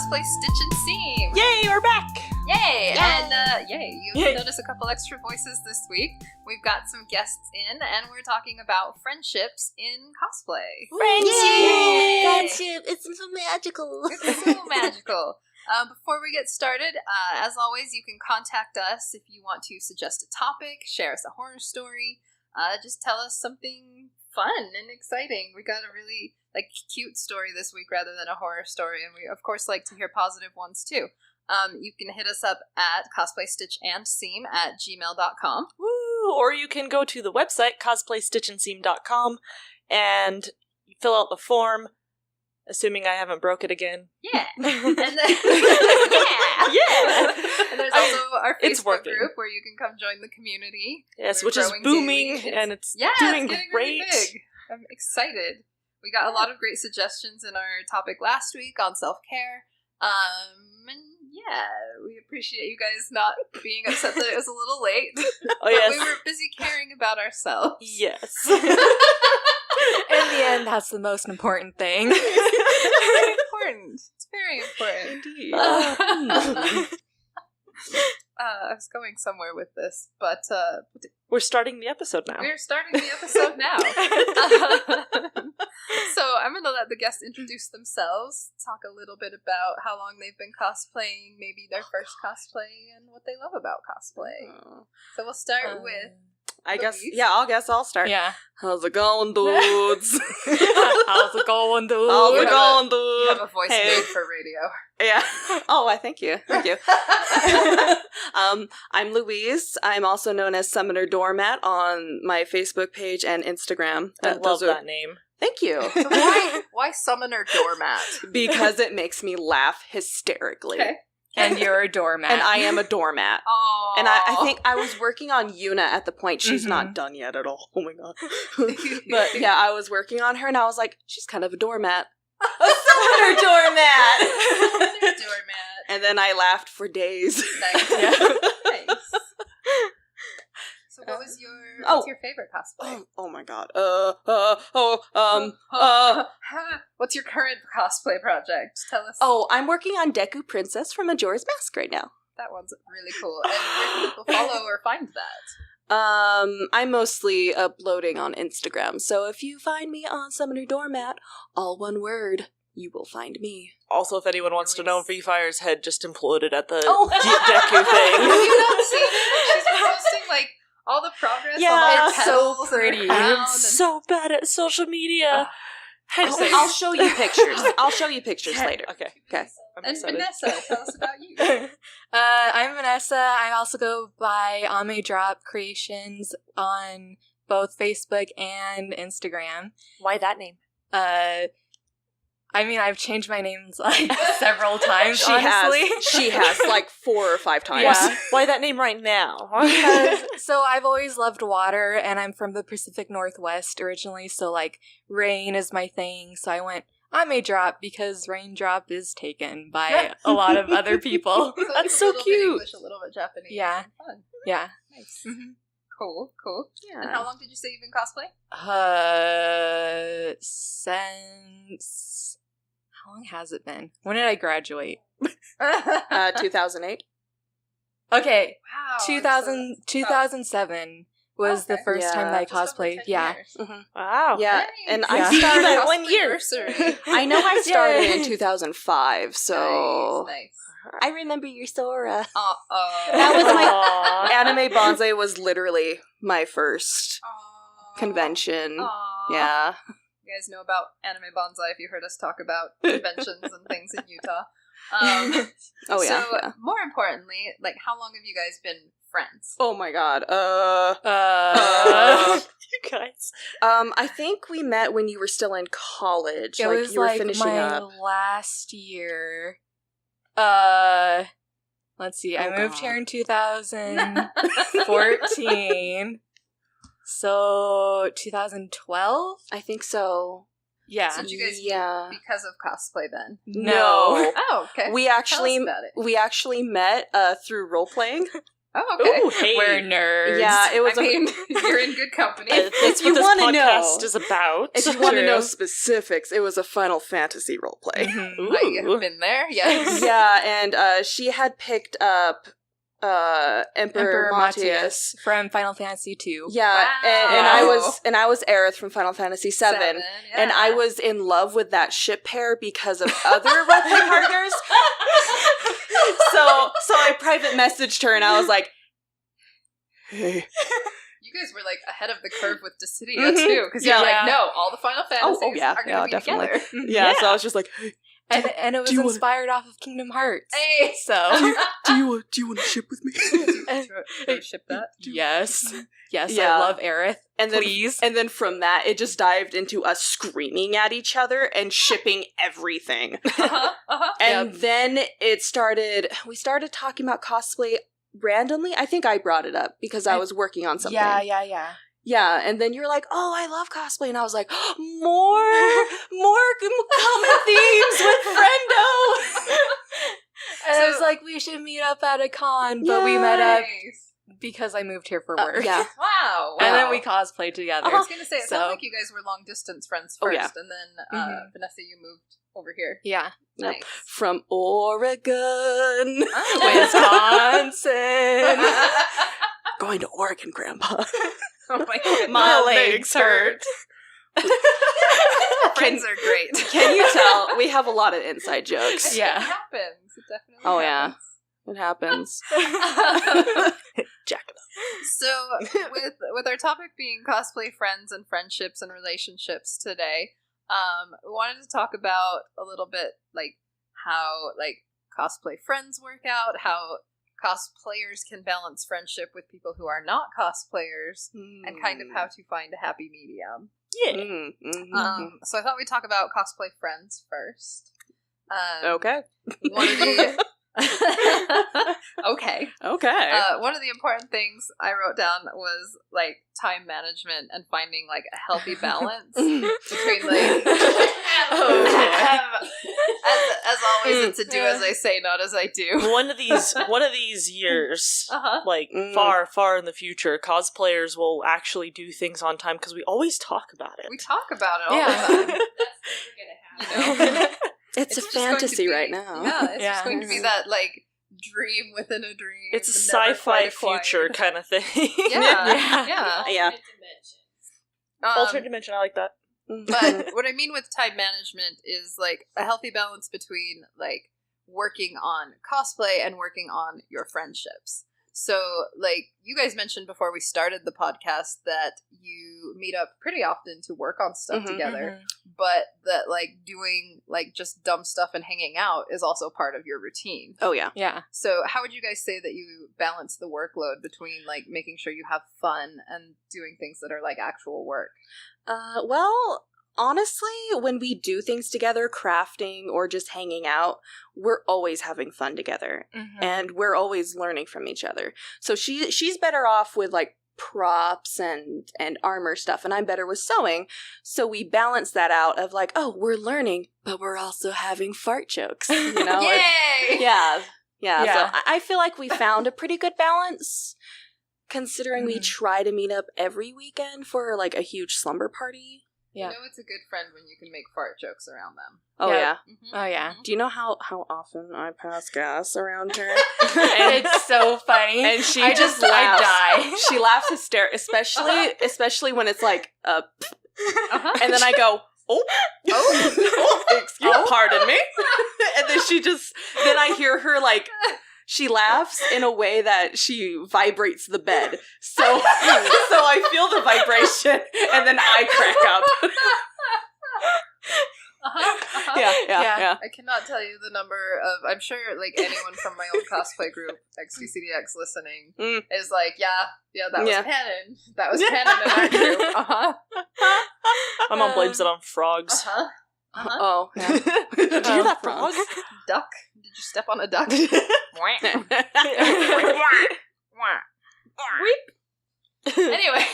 Cosplay Stitch and Seam! Yay, we're back! Yay! And you'll notice a couple extra voices this week. We've got some guests in, and we're talking about friendships in cosplay. Friendship! It's so magical! It's so magical. Before we get started, as always, you can contact us if you want to suggest a topic, share us a horror story, just tell us something fun and exciting. We got a really cute story this week rather than a horror story, and we of course like to hear positive ones too. You can hit us up at cosplaystitchandseam@gmail.com. Woo! Or you can go to the website cosplaystitchandseam.com and fill out the form, assuming I haven't broke it again. Yeah. And then Yeah! And there's also our It's Facebook working. group where you can come join the community. Yes, We're which is growing booming, daily. and it's Yeah, doing it's getting great. really big. I'm excited. We got a lot of great suggestions in our topic last week on self-care. And yeah, we appreciate you guys not being upset that it was a little late. Oh, yes. But we were busy caring about ourselves. Yes. In the end, that's the most important thing. It's very important. It's very important. Indeed. I was going somewhere with this, but We're starting the episode now. we're starting the episode now. So I'm going to let the guests introduce themselves, talk a little bit about how long they've been cosplaying, maybe their first cosplay, and what they love about cosplay. So we'll start with I guess, Louise. I'll start. Yeah. How's it going, dudes? How's it going, dude? How's You it have going, you have dude? a voice Hey. made for radio. Yeah. Oh, I thank you. Thank you. I'm Louise. I'm also known as SummonerDoormat on my Facebook page and Instagram. I love that name. Thank you. So why SummonerDoormat? Because it makes me laugh hysterically. Okay. And you're a doormat. And I am a doormat. Aww. And I think I was working on Yuna at the point. She's not done yet at all. Oh my god. But yeah, I was working on her and I was like, she's kind of a doormat. A summoner doormat! Doormat. And then I laughed for days. Nice. Yeah. Nice. So what's your favorite cosplay? Oh my god. What's your current cosplay project? Tell us. Oh, I'm working on Deku Princess from Majora's Mask right now. That one's really cool. And where can people follow or find that? I'm mostly uploading on Instagram, so if you find me on Summoner Doormat, all one word, you will find me. Also, if anyone wants to know, Free Fire's head just imploded at the Oh. Deku Have thing. you not seen it? She's been posting all the progress Yeah, on all her it's so petals and her pretty. crown I'm and- so bad at social media. I'll show you pictures. I'll show you pictures later. Okay. Okay. I'm And excited. Vanessa, tell us about you. I'm Vanessa. I also go by Ame Drop Creations on both Facebook and Instagram. Why that name? I mean, I've changed my names several times, She honestly. has 4 or 5 times. Yeah. Why that name right now? So I've always loved water, and I'm from the Pacific Northwest originally, so rain is my thing. So I went Ame Drop because Raindrop is taken by a lot of other people. That's a so little bit cute. English, a little bit Japanese. Yeah. Fun. Yeah. Nice. Mhm. Cool. And Yeah. how long did you say you've been cosplay? Since how long has it been? When did I graduate? 2008. Okay, Wow. 2007 was the Okay. first time that I Just over cosplayed. 10 Yeah. years. Wow. Yeah, Nice. and Yeah. I started. That 1 year. Cosplay-versary. I know I started Yay. in 2005, so Nice. I remember your Sora. Uh-oh. That was my Aw. Anime Bonsai was literally my first Aw. convention. Aw. Yeah. You guys know about Anime Bonsai if you heard us talk about conventions and things in Utah. Oh yeah. So, yeah. more importantly, how long have you guys been friends? Oh my god. You guys. I think we met when you were still in college. It was you were finishing my up. last year. Let's see. I Oh, moved God. here in 2014. So 2012? I think so. Yeah. So did you guys Yeah. meet because of cosplay then? No. Oh, okay. We Tell actually us about it. we actually met through role playing. Oh, okay. Ooh, hey. We're nerds. Yeah, it was. You're in good company. That's you what this wanna podcast know- is about. If you want to know specifics, it was a Final Fantasy roleplay. Mhm. I have been there, yes. Yeah, and she had picked up Emperor Matthias. from Final Fantasy 2. Yeah, Wow. and I was Aerith from Final Fantasy 7. Yeah. And I was in love with that ship pair because of other roleplay partners. So I private messaged her and I was like, "Hey, You guys were like ahead of the curve with Dissidia too, because you're Yeah. like, no, all the Final Fantasies yeah, are going to yeah, be definitely. together. yeah." So I was just like, "Hey, And it was do you wanna- inspired off of Kingdom Hearts. Hey, So, do you want to ship with me?" do you ship that? yes. Yes, Yeah. I love Aerith. And then, Please. and then from that, it just dived into us screaming at each other and shipping everything. And then we started talking about cosplay randomly. I think I brought it up because I was working on something. Yeah. Yeah, and then you're like, "Oh, I love cosplay," and I was like, more common themes with Friendo. And I was like, we should meet up at a con, but we met up Nice. because I moved here for work. Yeah. Wow. And then wow. we cosplayed together. I was going to say, it So- sounds like you guys were long distance friends Oh, first, yeah. and then Mhm. Vanessa, you moved over here. Yeah. Yep. Nice. From Oregon, Oh. Wisconsin. going to Oregon, Grandpa. Oh my goodness. My legs hurt. Friends are great. Can you tell? We have a lot of inside jokes. Yeah. It happens. It definitely Oh, yeah. happens. It happens. Jack it up. So, with our topic being cosplay friends and friendships and relationships today, we wanted to talk about a little bit like how like cosplay friends work out, how cosplayers can balance friendship with people who are not cosplayers, and kind of how to find a happy medium. Yeah. So I thought we'd talk about cosplay friends first. Okay. One of the okay. Okay. One of the important things I wrote down was like time management and finding like a healthy balance between like as always it's a do as I say, not as I do. One of these years, like Mm. far in the future, cosplayers will actually do things on time because we always talk about it. We talk about it all Yeah. the time. You know? it's a just going to fantasy be- right now. Yeah, it's just Yeah. going to be that like dream within a dream. It's a never sci-fi quite acquired. future kind of thing. Yeah. Yeah. Yeah. Alternate dimension, I like that. But what I mean with time management is like a healthy balance between like working on cosplay and working on your friendships. So like you guys mentioned before we started the podcast that you meet up pretty often to work on stuff Mhm. together, but that like doing like just dumb stuff and hanging out is also part of your routine. Oh, yeah. Yeah. So how would you guys say that you balance the workload between like making sure you have fun and doing things that are like actual work? Well, honestly, when we do things together, crafting or just hanging out, we're always having fun together. And we're always learning from each other. So she's better off with like props and armor stuff, and I'm better with sewing. So we balance that out of like, oh, we're learning, but we're also having fart jokes. You know? Yay! Yeah. Yeah. So I feel like we found a pretty good balance, considering we try to meet up every weekend for like a huge slumber party. Yeah. You know it's a good friend when you can make fart jokes around them. Oh, Yeah. yeah. Oh, yeah. Do you know how often I pass gas around her? It's so funny. And she I just I laughs. die. She laughs hysterically, especially when it's like and then I go, pardon me. And then I hear her like, she laughs in a way that she vibrates the bed. So I feel the vibration and then I crack up. Yeah. I cannot tell you the number of. I'm sure, like anyone from my own cosplay group, XDCDX, listening is like, yeah, that was canon. That was canon in our group. My mom blames it on frogs. Oh, yeah. Did you hear that frog? Duck? Did you step on a duck? Anyway.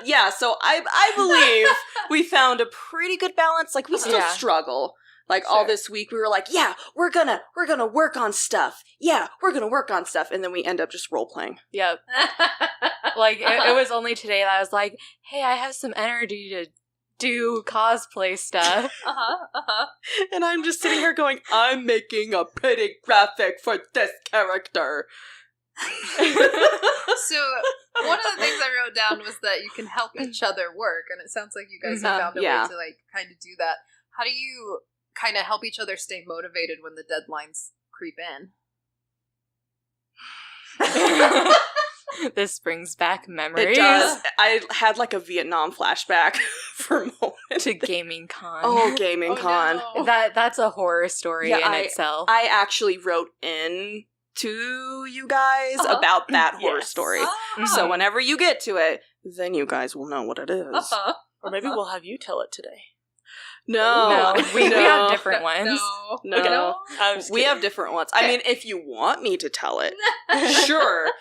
Yeah, so I believe we found a pretty good balance. Like, we still struggle. Like all this week we were like, yeah, we're gonna work on stuff. Yeah, we're gonna work on stuff. And then we end up just role playing. Yep. Like it was only today that I was like, hey, I have some energy to do cosplay stuff. And I'm just sitting here going, I'm making a pretty graphic for this character. So one of the things I wrote down was that you can help each other work, and it sounds like you guys have found a way to like kind of do that. How do you kind of help each other stay motivated when the deadlines creep in? This brings back memories. It does. I had like a Vietnam flashback for a moment. To Gaming Con. Oh, Gaming Con. No. That's a horror story in itself. I actually wrote in to you guys about that horror story. So whenever you get to it, then you guys will know what it is. Or maybe we'll have you tell it today. No. We have different ones. No. We have different ones. I mean, if you want me to tell it, sure.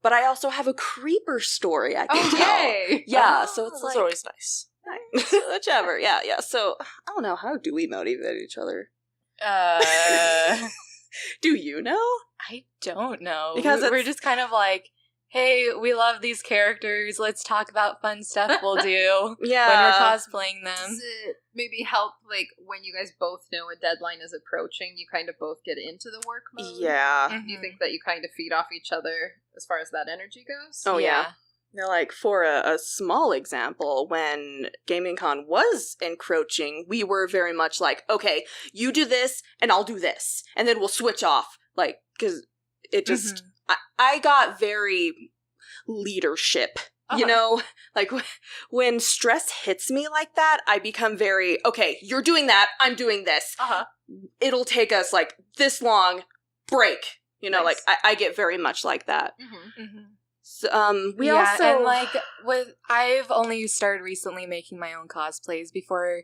But I also have a creeper story I can tell. Yay. Yeah, so it's That's like... always nice. Whichever, yeah. So, I don't know, how do we motivate each other? Do you know? I don't know. Because we're just kind of like, hey, we love these characters. Let's talk about fun stuff we'll do when we're cosplaying them. Does it maybe help, like, when you guys both know a deadline is approaching, you kind of both get into the work mode? Yeah. Do you think that you kind of feed off each other as far as that energy goes? Oh, yeah. Now, like, for a small example, when Gaming Con was encroaching, we were very much like, okay, you do this, and I'll do this. And then we'll switch off. Like, because it just... I got very leadership, you know? Like, when stress hits me like that, I become very, okay, you're doing that, I'm doing this. It'll take us, like, this long, break. You know, like, I get very much like that. So, we also... and, like, I've only started recently making my own cosplays. Before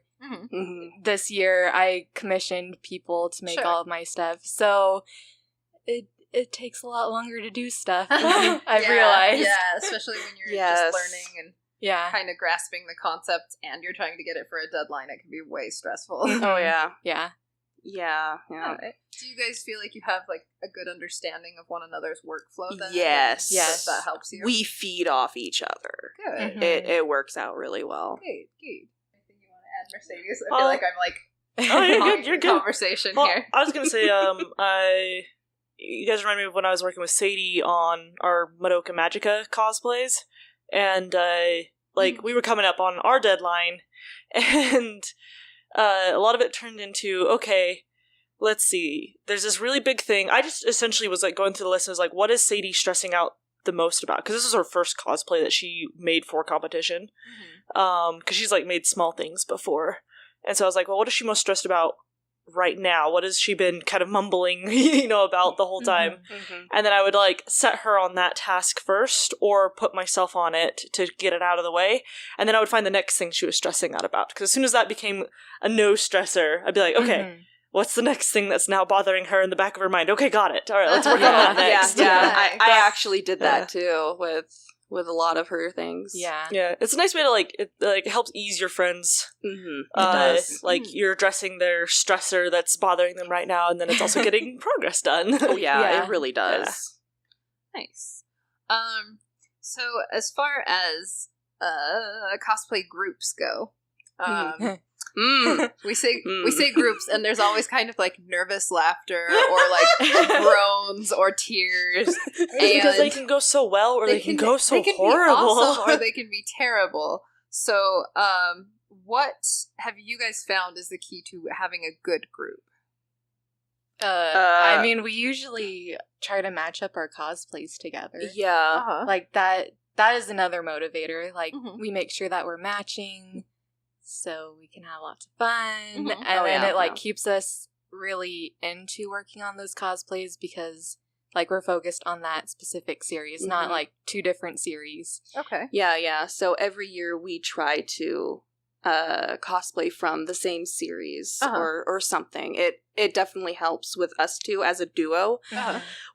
this year, I commissioned people to make all of my stuff. So... It takes a lot longer to do stuff. I've realized. Yeah, especially when you're just learning and kind of grasping the concept and you're trying to get it for a deadline. It can be way stressful. Oh, yeah. Yeah. Do you guys feel like you have like a good understanding of one another's workflow then? Yes. That helps you? We feed off each other. Good. It works out really well. Good. Anything you want to add, Mercedes? I feel like I'm like... you're good. Conversation well, here. I was going to say, you guys remind me of when I was working with Sadie on our Madoka Magica cosplays, and we were coming up on our deadline, and a lot of it turned into, okay, let's see, there's this really big thing. I just essentially was like going through the list and was like, what is Sadie stressing out the most about? Because this was her first cosplay that she made for competition, because she's like made small things before, and so I was like, well, what is she most stressed about right now? What has she been kind of mumbling, about the whole time? And then I would like set her on that task first or put myself on it to get it out of the way. And then I would find the next thing she was stressing out about. Because as soon as that became a no stressor, I'd be like, okay, what's the next thing that's now bothering her in the back of her mind? Okay, got it. All right, let's work on that next. Yeah. I actually did that too with a lot of her things. Yeah. It's a nice way to it helps ease your friends. It does. You're addressing their stressor that's bothering them right now, and then it's also getting progress done. Oh yeah, it really does. Yeah. Nice. So as far as cosplay groups go, we say groups, and there's always kind of like nervous laughter or like groans or tears, because they can go so well or they can go so horrible, be awesome, or they can be terrible. So, what have you guys found is the key to having a good group? I mean, we usually try to match up our cosplays together. Yeah, like that is another motivator. Like we make sure that we're matching, so we can have lots of fun, and then it keeps us really into working on those cosplays because like we're focused on that specific series, not like two different series. Okay. Yeah. So every year we try to cosplay from the same series or something. It definitely helps with us two as a duo.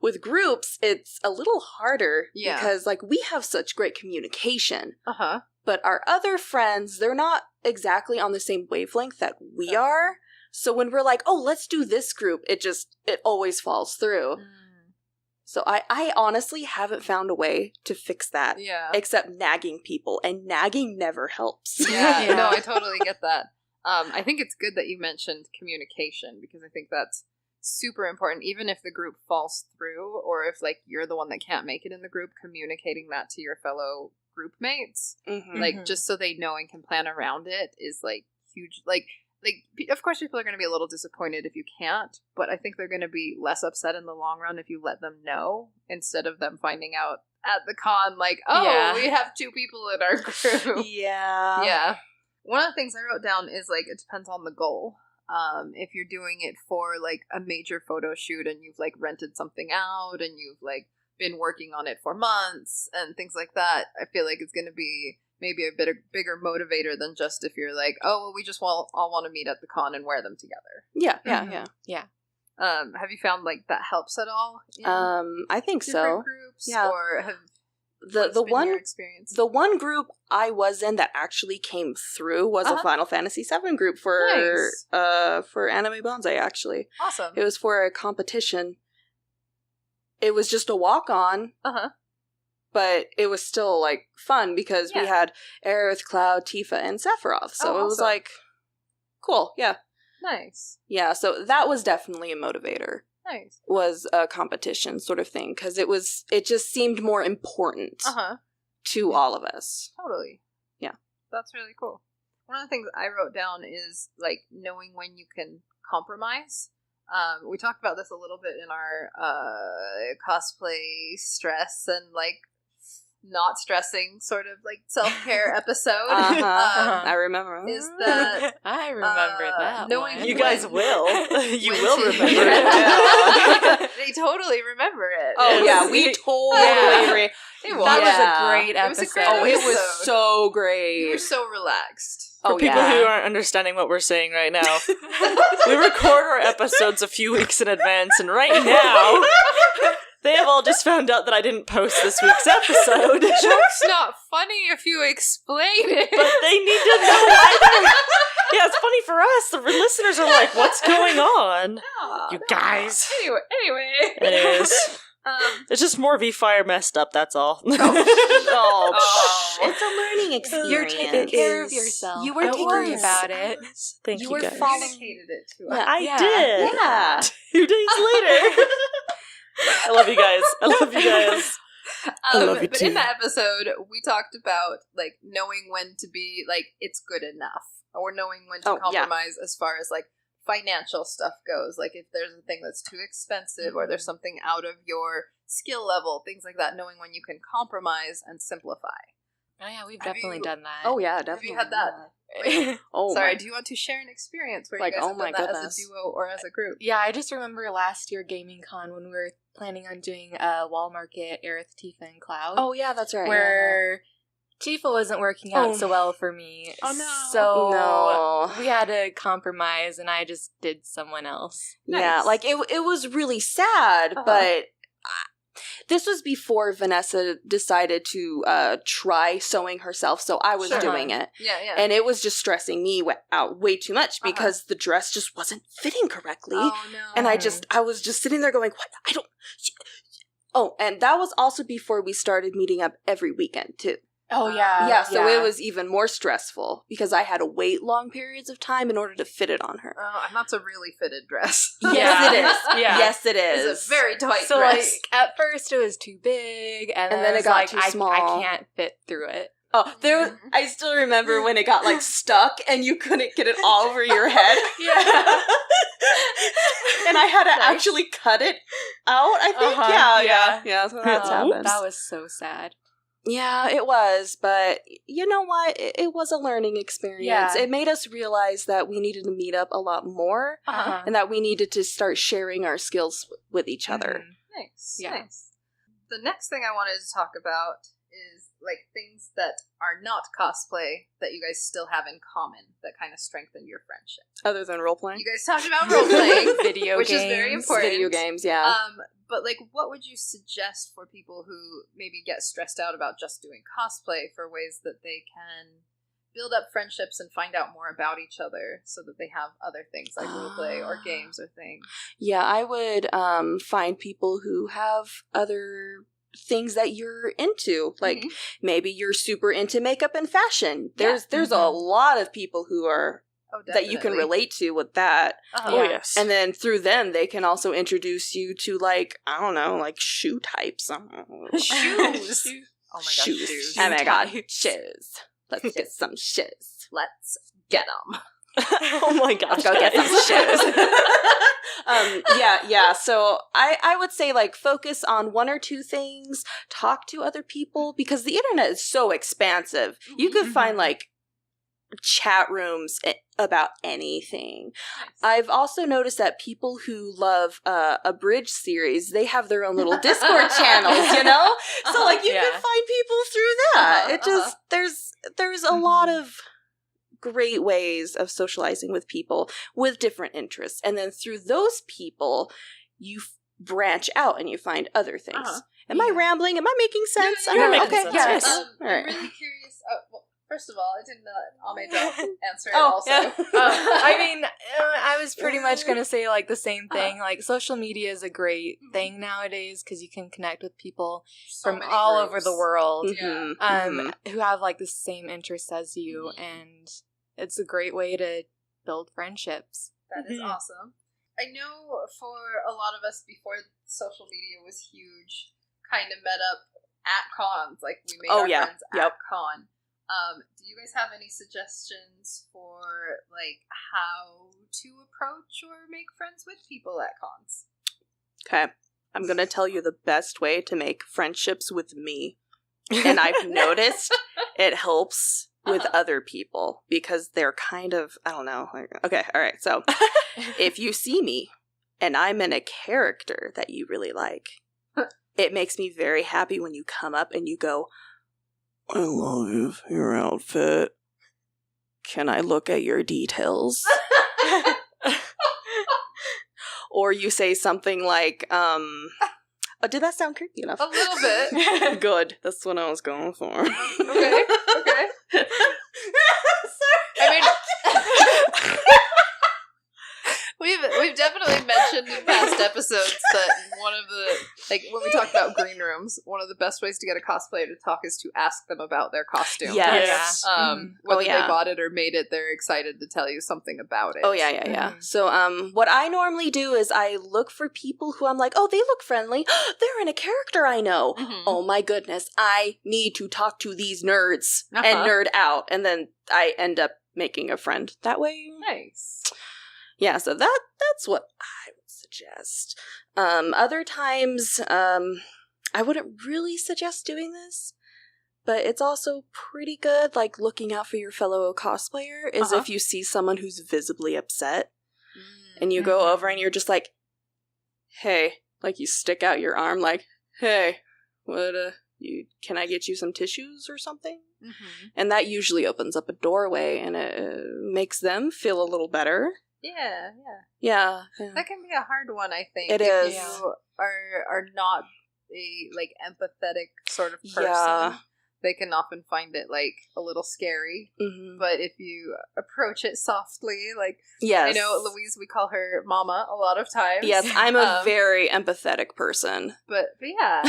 With groups, it's a little harder because like we have such great communication. But our other friends, they're not exactly on the same wavelength that we are. So when we're like, oh, let's do this group, it always falls through. So I honestly haven't found a way to fix that. Yeah. Except nagging people, and nagging never helps. Yeah. No, I totally get that. I think it's good that you mentioned communication, because I think that's super important. Even if the group falls through, or if like you're the one that can't make it in the group, communicating that to your fellow group mates, like just so they know and can plan around it, is like huge. Like of course people are going to be a little disappointed if you can't, but I think they're going to be less upset in the long run if you let them know, instead of them finding out at the con like, oh, we have 2 people in our group. Yeah. One of the things I wrote down is like, it depends on the goal. If you're doing it for like a major photo shoot and you've like rented something out and you've like been working on it for months and things like that, I feel like it's going to be maybe a bigger motivator than just if you're like, oh, well, we just all want to meet at the con and wear them together. Yeah. Have you found like that helps at all? I think so. Groups? Yeah. Or have your experience? The one group I was in that actually came through was a Final Fantasy VII group for Anime Bonsai. Actually, awesome. It was for a competition. It was just a walk-on. But it was still, like, fun because we had Aerith, Cloud, Tifa, and Sephiroth. So it was, like, cool. Yeah. Nice. Yeah, so that was definitely a motivator. Nice. Was a competition sort of thing. Because it just seemed more important to all of us. Totally. Yeah. That's really cool. One of the things I wrote down is, like, knowing when you can compromise. We talked about this a little bit in our cosplay stress and, like, not stressing sort of like self-care episode. I remember. Is that I remember that knowing one. You guys will. You will remember it. They totally remember it. Oh yeah, we totally That was a great episode. It was a great episode. It was so great. You were so relaxed. For people who aren't understanding what we're saying right now, we record our episodes a few weeks in advance, and right now they have all just found out that I didn't post this week's episode. The joke's not funny if you explain it. But they need to know why. Yeah, it's funny for us. The listeners are like, what's going on? You guys. Anyways. It's just more V-Fire messed up, that's all. It's a learning experience. You're taking care of yourself. You were Don't taking worry about it. Thank you, were guys. Communicated it to us. Yeah, I did. Yeah. 2 days later. I love you guys. I love you But too. in that episode, we talked about like knowing when to be like it's good enough, or knowing when to compromise as far as like financial stuff goes. Like if there's a thing that's too expensive, or there's something out of your skill level, things like that. Knowing when you can compromise and simplify. Oh yeah, we've definitely done that. Oh yeah, definitely. Have you had that? Sorry, do you want to share an experience where you guys have done that as a duo or as a group? Yeah, I just remember last year Gaming Con when we were planning on doing a wall market, Aerith, Tifa, and Cloud. Oh yeah, that's right. Where Tifa wasn't working out so well for me. Oh no. So we had to compromise and I just did someone else. Yeah, Nice. like it was really sad, but this was before Vanessa decided to try sewing herself, so I was doing it. Yeah. And it was just stressing me out way too much because the dress just wasn't fitting correctly. Oh no. And I was just sitting there going, what? I don't... Oh, and that was also before we started meeting up every weekend, too. Oh, yeah. Yeah, so it was even more stressful because I had to wait long periods of time in order to fit it on her. And that's a really fitted dress. Yes, it is. Yeah. Yes, it is. It's a very tight So, dress. like, at first it was too big, and then it got like, too small. I can't fit through it. Oh, I still remember when it got, like, stuck and you couldn't get it all over your head. Yeah. And I had to actually cut it out, I think. Yeah, so that's happened. That was so sad. Yeah, it was, but you know what? It was a learning experience. Yeah. It made us realize that we needed to meet up a lot more and that we needed to start sharing our skills with each other. Nice. Yeah. Nice. The next thing I wanted to talk about is like things that are not cosplay that you guys still have in common that kind of strengthen your friendship. Other than role-playing? You guys talked about role playing, Video which games. is very important. Video games, yeah. But like, what would you suggest for people who maybe get stressed out about just doing cosplay for ways that they can build up friendships and find out more about each other so that they have other things like roleplay or games or things. Yeah, I would find people who have other things that you're into. Like maybe you're super into makeup and fashion. There's a lot of people who are that you can relate to with that. Oh, yes. And then through them, they can also introduce you to, like, I don't know, like shoe types. Shoes. Oh my gosh, shoes. shoes. Oh my god, shoes. Let's get some shoes. Let's get them. Oh my gosh, Let's go get some shoes. Yeah. So I would say, like, focus on one or two things. Talk to other people, because the internet is so expansive. You could find, like, chat rooms about anything. Nice. I've also noticed that people who love a bridge series, they have their own little Discord channels, you know? So, like, you can find people through that. It just, there's a lot of great ways of socializing with people with different interests. And then through those people, you branch out and you find other things. Am I rambling? Am I making sense? You're making sense. Yes. I'm really curious. Well, first of all, I didn't answer it also. Yeah. I mean, I was pretty much going to say, like, the same thing. Like, social media is a great thing nowadays because you can connect with people from all over the world who have, like, the same interests as you, and it's a great way to build friendships. That is awesome. I know for a lot of us before social media was huge, kind of met up at cons. Like, we made our friends at con. Do you guys have any suggestions for, like, how to approach or make friends with people at cons? Okay. I'm going to tell you the best way to make friendships with me. And I've noticed it helps with other people because they're kind of, I don't know. Okay, all right. So if you see me and I'm in a character that you really like, it makes me very happy when you come up and you go, I love your outfit. Can I look at your details? Or you say something like, oh, did that sound creepy enough? A little bit. Good. That's what I was going for. Okay. Sorry. I mean, we've definitely mentioned in past episodes that one of the, like, when we talked about green rooms, one of the best ways to get a cosplayer to talk is to ask them about their costume. Yes. Whether they bought it or made it, they're excited to tell you something about it. Oh, yeah. So, what I normally do is I look for people who I'm like, oh, they look friendly. They're in a character I know. Oh my goodness. I need to talk to these nerds and nerd out. And then I end up making a friend that way. Nice. Yeah, so that's what I would suggest. Other times, I wouldn't really suggest doing this, but it's also pretty good, like, looking out for your fellow cosplayer is if you see someone who's visibly upset, and you go over and you're just like, hey, like, you stick out your arm like, hey, what, can I get you some tissues or something? And that usually opens up a doorway, and it makes them feel a little better. Yeah. That can be a hard one, I think. It is. If you are not a, like, empathetic sort of person, they can often find it, like, a little scary. But if you approach it softly, like, I know Louise, we call her Mama a lot of times. Yes, I'm a very empathetic person. But yeah,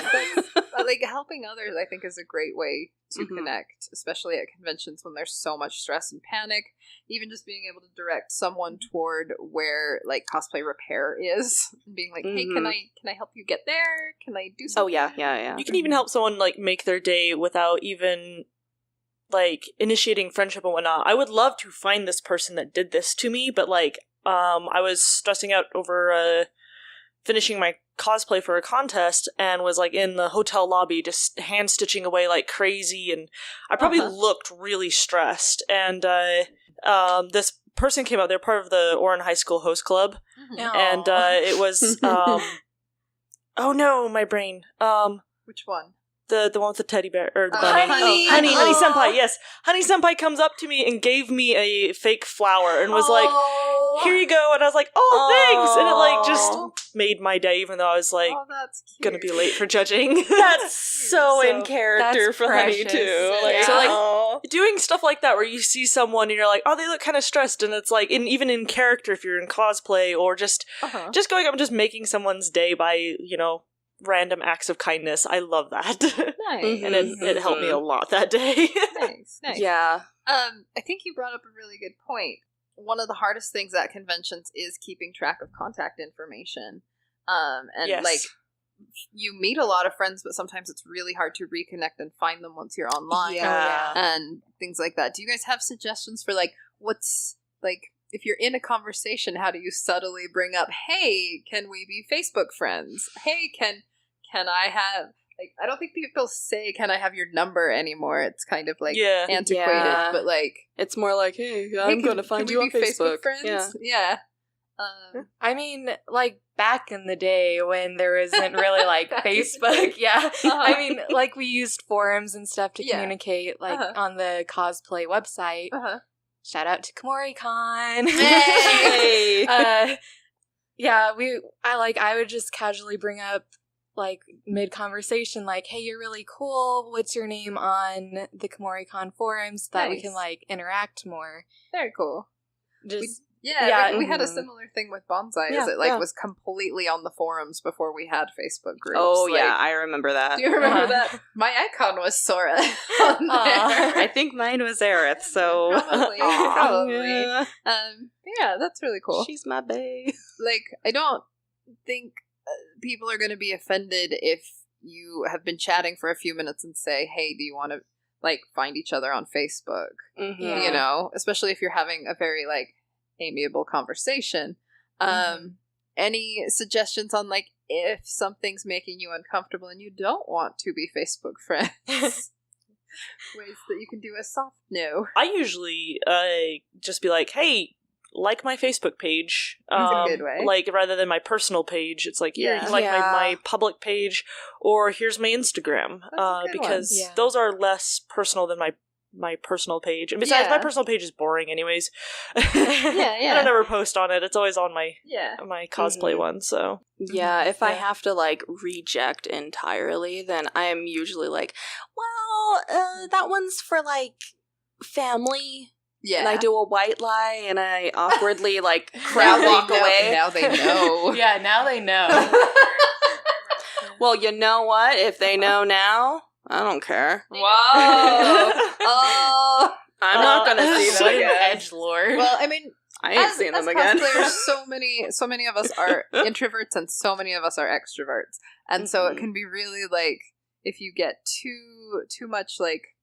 like, helping others, I think, is a great way to connect, especially at conventions when there's so much stress and panic. Even just being able to direct someone toward where, like, cosplay repair is, and being like, hey, can I help you get there? Can I do something? Oh, yeah. You can even help someone, like, make their day without even, like, initiating friendship and whatnot. I would love to find this person that did this to me, but, like, I was stressing out over finishing my cosplay for a contest and was, like, in the hotel lobby just hand stitching away like crazy, and I probably looked really stressed, and this person came out. They're part of the Orin High School host club, and it was oh no, my brain. Which one? The one with the teddy bear, or the bunny. Honey Senpai, yes. Honey Senpai comes up to me and gave me a fake flower and was like, here you go. And I was like, thanks. And it like just made my day, even though I was like that's cute. gonna be late for judging. That's so in character for Honey precious. too. Like, So like doing stuff like that where you see someone and you're like, oh, they look kind of stressed, and it's like, even in character if you're in cosplay, or just going up and just making someone's day by, random acts of kindness. I love that. Nice. And it helped me a lot that day. Nice. Yeah. I think you brought up a really good point. One of the hardest things at conventions is keeping track of contact information. And Yes. like, you meet a lot of friends, but sometimes it's really hard to reconnect and find them once you're online. Yeah. And things like that. Do you guys have suggestions for like, what's like, if you're in a conversation, how do you subtly bring up, hey, can we be Facebook friends? Hey, can I have, like, I don't think people say, can I have your number anymore? It's kind of like antiquated, Yeah. but like, It's more like, hey, I'm going to find can you we on be Facebook. friends? Yeah. I mean, like, back in the day when there isn't really, like, Facebook, I mean, like, we used forums and stuff to communicate, like, on the cosplay website. Shout out to KomoriCon. Hey! I would just casually bring up, like, mid-conversation, like, hey, you're really cool. What's your name on the KomoriCon forums so that we can, like, interact more? Very cool. Just... We had a similar thing with Bonsai. It was completely on the forums before we had Facebook groups. Oh, like, I remember that. Do you remember that? My icon was Sora on there. I think mine was Aerith, so... Probably. Yeah, that's really cool. She's my bae. Like, I don't think people are going to be offended if you have been chatting for a few minutes and say, hey, do you want to, like, find each other on Facebook? Yeah. You know? Especially if you're having a very, like, amiable conversation. Any suggestions on, like, if something's making you uncomfortable and you don't want to be Facebook friends? Ways that you can do a soft no. I usually just be like, hey, like my Facebook page. That's a good way. Like, rather than my personal page, it's like, here, you can like my public page, or here's my Instagram. Because those are less personal than my personal page. And besides, my personal page is boring anyways. I don't ever post on it. It's always on my cosplay one, so. Yeah, if I have to, like, reject entirely, then I'm usually like, well, that one's for, like, family. Yeah. And I do a white lie, and I awkwardly, like, crowd walk away. Now they know. Now they know. Well, you know what? If they know now... I don't care. Whoa! I'm not gonna see them again. Edgelord. Well, I mean, I ain't seen them again. so many of us are introverts and so many of us are extroverts, and so it can be really like if you get too much like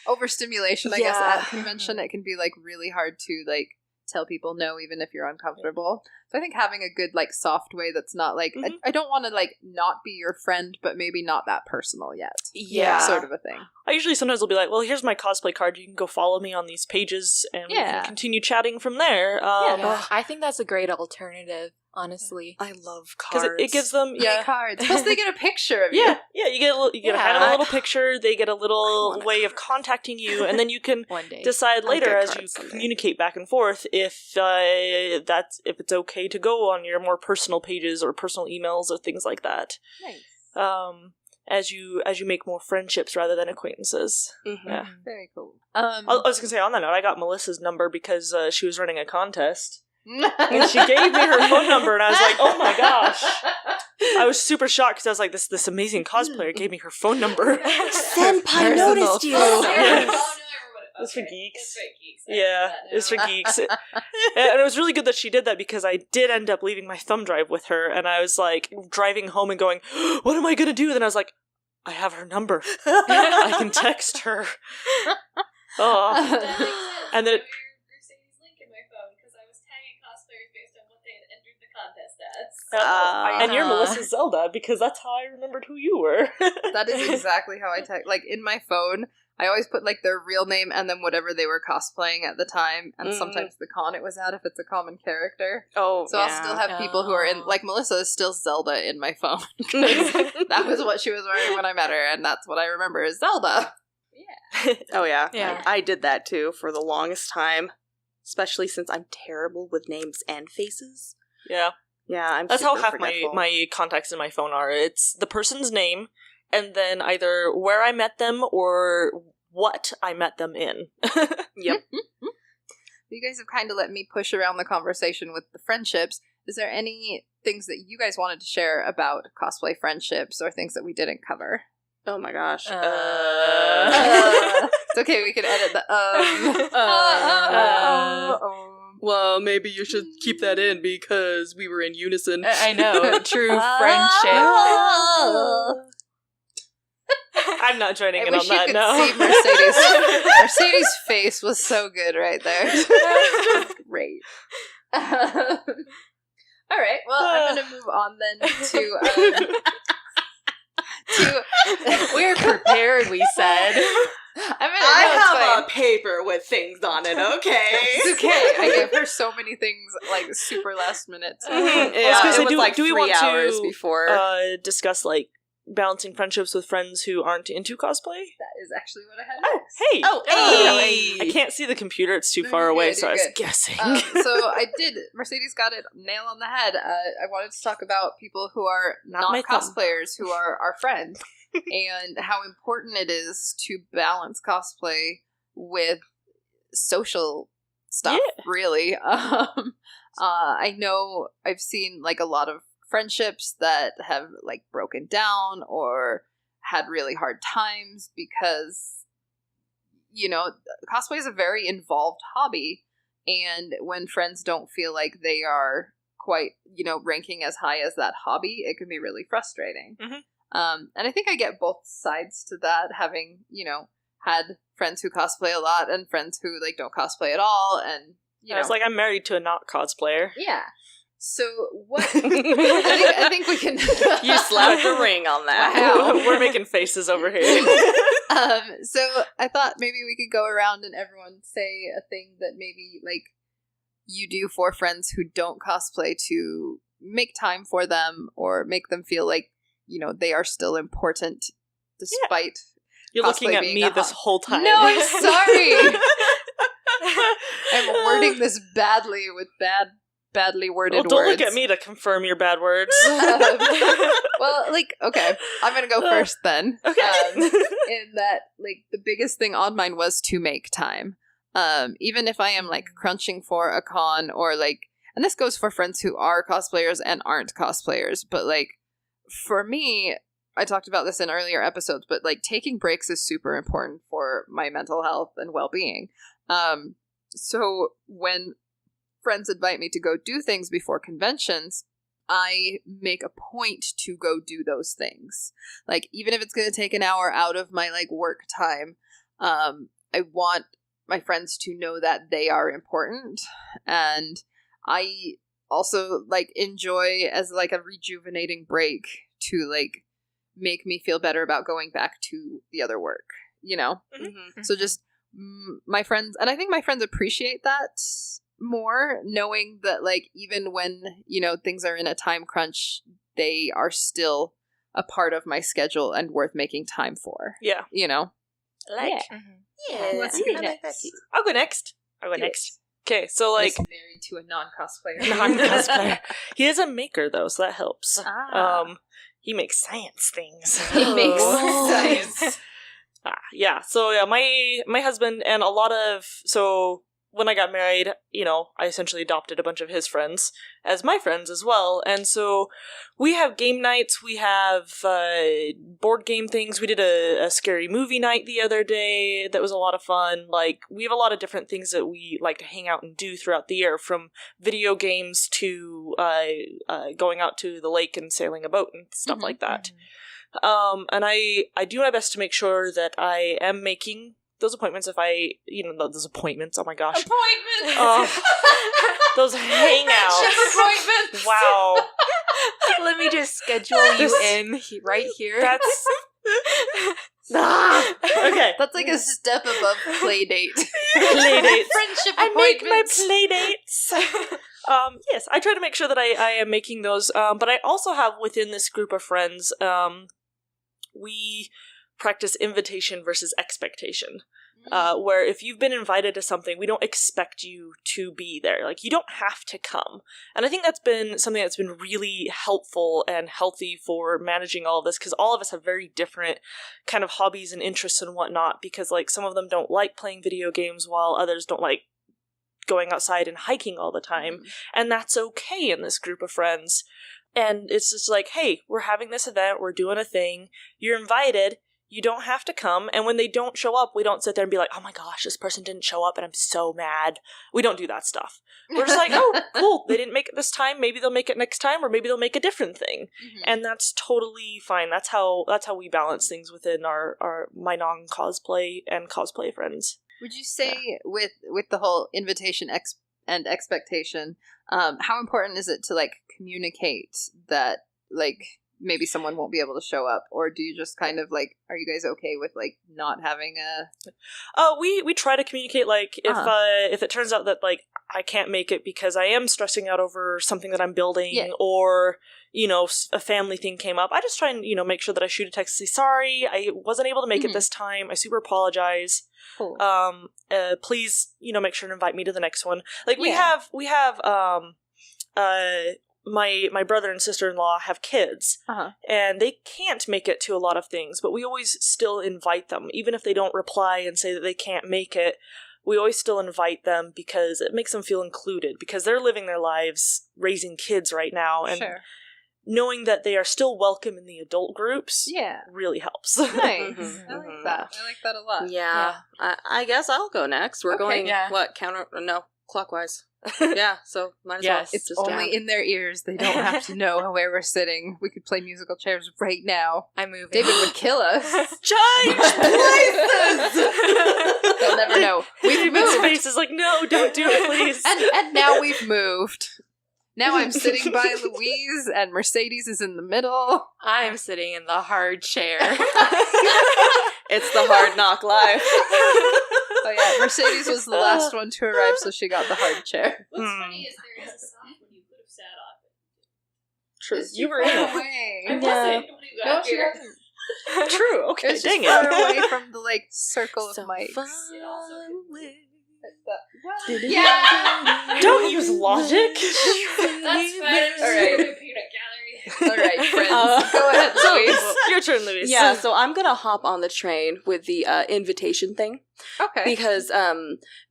overstimulation. I guess at convention, it can be like really hard to like tell people no, even if you're uncomfortable. So I think having a good like soft way that's not like I don't want to like not be your friend, but maybe not that personal yet. Yeah, sort of a thing. I usually sometimes will be like, well, here's my cosplay card. You can go follow me on these pages, and we can continue chatting from there. I think that's a great alternative. Honestly, I love cards because it gives them cards. Plus, they get a picture of you. You get hand them a little picture. They get a little way of contacting you, and then you can decide later as you communicate back and forth if it's okay to go on your more personal pages or personal emails or things like that. Nice. As you make more friendships rather than acquaintances. Yeah, very cool. I was gonna say on that note, I got Melissa's number because she was running a contest. And she gave me her phone number, and I was like, "Oh my gosh!" I was super shocked because I was like, "This amazing cosplayer gave me her phone number." Senpai noticed you. It's for geeks. Yeah, it's for geeks. And it was really good that she did that because I did end up leaving my thumb drive with her, and I was like driving home and going, "What am I gonna do?" Then I was like, "I have her number. I can text her." And then. And you're Melissa Zelda because that's how I remembered who you were. That is exactly how I text. Like in my phone, I always put like their real name and then whatever they were cosplaying at the time, and sometimes the con it was at if it's a common character. Oh, so I'll still have people who are in like Melissa is still Zelda in my phone. That was what she was wearing when I met her, and that's what I remember is Zelda. Yeah. Oh yeah. I did that too for the longest time. especially since I'm terrible with names and faces. Yeah. Yeah, I'm That's how super half forgetful. my contacts in my phone are. It's the person's name, and then either where I met them or what I met them in. Yep. You guys have kind of let me push around the conversation with the friendships. Is there any things that you guys wanted to share about cosplay friendships or things that we didn't cover? Oh my gosh. It's okay, we can edit the Well, maybe you should keep that in because we were in unison. I know, true friendship. I'm not joining I in wish on that, you could no. see Mercedes. Mercedes' face was so good right there. Just great. All right, well, I'm going to move on then to We're prepared, we said. I have a paper with things on it, okay? It's okay. I give her so many things, like, super last minute. Yeah, I was gonna say, it was like do we 3 want hours to before. discuss, like, balancing friendships with friends who aren't into cosplay? That is actually what I had Oh, next. hey! Oh, hey! I can't see the computer, it's too No, far you're away, good, so I you're was good. guessing. So I did. Mercedes got it nail on the head. I wanted to talk about people who are Not my not thumb. cosplayers, who are our friends, and how important it is to balance cosplay with social stuff. Yeah. Really, I know I've seen like a lot of friendships that have like broken down or had really hard times because, you know, cosplay is a very involved hobby, and when friends don't feel like they are quite, you know, ranking as high as that hobby, it can be really frustrating. Mhm. And I think I get both sides to that, having, you know, had friends who cosplay a lot and friends who like don't cosplay at all, and you I know, was like, I'm married to a not cosplayer. yeah. So what? I think we can. You slapped a ring on that. Wow. We're making faces over here. So I thought maybe we could go around and everyone say a thing that maybe like you do for friends who don't cosplay to make time for them or make them feel like, you know, they are still important despite. You're looking cosplay at being me a this hobby. whole time. No, I'm sorry. I'm wording this badly with badly worded Well, don't words. look at me to confirm your bad words. Well, like, okay, I'm gonna go first then. Okay. In that, like, the biggest thing on mine was to make time. Even if I am, like, crunching for a con or, like, and this goes for friends who are cosplayers and aren't cosplayers, but, like, for me, I talked about this in earlier episodes, but, like, taking breaks is super important for my mental health and well-being. So when friends invite me to go do things before conventions, I make a point to go do those things. Like, even if it's going to take an hour out of my, like, work time, I want my friends to know that they are important. And I also, like, enjoy as, like, a rejuvenating break to, like, make me feel better about going back to the other work, you know? Mm-hmm. So just my friends, and I think my friends appreciate that more, knowing that, like, even when, you know, things are in a time crunch, they are still a part of my schedule and worth making time for. Yeah. You know? Like, Yeah, Let's go I like that next. too. I'll go next. Okay, so, like, married to a non-cosplayer. non-cosplayer. He is a maker, though, so that helps. Ah. He makes science things. He makes Oh. science. Yeah, so yeah, my husband and a lot of, so when I got married, you know, I essentially adopted a bunch of his friends as my friends as well, and so we have game nights, we have board game things, we did a scary movie night the other day that was a lot of fun. Like, we have a lot of different things that we like to hang out and do throughout the year, from video games to going out to the lake and sailing a boat and stuff like that. And I do my best to make sure that I am making those appointments if I, you know, those appointments, oh my gosh. Appointments! Those hangouts. Appointments! Wow. Let me just schedule you in right here. That's... Okay. That's like a step above play date. Play dates. Friendship I make my appointments. play dates. Yes, I try to make sure that I am making those, but I also have within this group of friends, we practice invitation versus expectation. where if you've been invited to something, we don't expect you to be there. Like, you don't have to come. And I think that's been something that's been really helpful and healthy for managing all of this, because all of us have very different kind of hobbies and interests and whatnot, because, like, some of them don't like playing video games while others don't like going outside and hiking all the time. And that's okay in this group of friends. And it's just like, hey, we're having this event, we're doing a thing, you're invited, you don't have to come, and when they don't show up, we don't sit there and be like, oh my gosh, this person didn't show up and I'm so mad. We don't do that stuff. We're just like, oh, cool, they didn't make it this time, maybe they'll make it next time, or maybe they'll make a different thing. And that's totally fine. That's how we balance things within my non-cosplay and cosplay friends. Would you say with the whole invitation and expectation, how important is it to like communicate that like maybe someone won't be able to show up, or do you just kind of like, are you guys okay with like not having a? We try to communicate, like if it turns out that like I can't make it because I am stressing out over something that I'm building, or you know, a family thing came up, I just try and, you know, make sure that I shoot a text and say, sorry, I wasn't able to make it this time, I super apologize. Cool. Please, you know, make sure to invite me to the next one. Like we have my brother and sister-in-law have kids, and they can't make it to a lot of things, but we always still invite them, even if they don't reply and say that they can't make it. We always still invite them because it makes them feel included, because they're living their lives raising kids right now, and knowing that they are still welcome in the adult groups really helps. Nice. I like that. I like that a lot. Yeah. I guess I'll go next. We're going, clockwise. So might as well. It's just only in their ears. They don't have to know where we're sitting. We could play musical chairs right now. I'm moving. David would kill us. Change places! They'll never know. We've moved. His face is like, no, don't do it, please. And now we've moved. Now I'm sitting by Louise, and Mercedes is in the middle. I'm sitting in the hard chair. It's the hard knock life. Oh yeah, Mercedes was the last one to arrive, so she got the hard chair. What's funny is there is a soft one you could have sat on. True. You were in I it. wasn't. Nobody got here. True. Okay, It's dang just far it. away from the like circle of mics. It also Yeah. Don't use logic. That's fine. All right. Peanut gallery. All right, friends. Go ahead, Louise. Your turn, Louise. Yeah, so I'm gonna hop on the train with the invitation thing. Okay.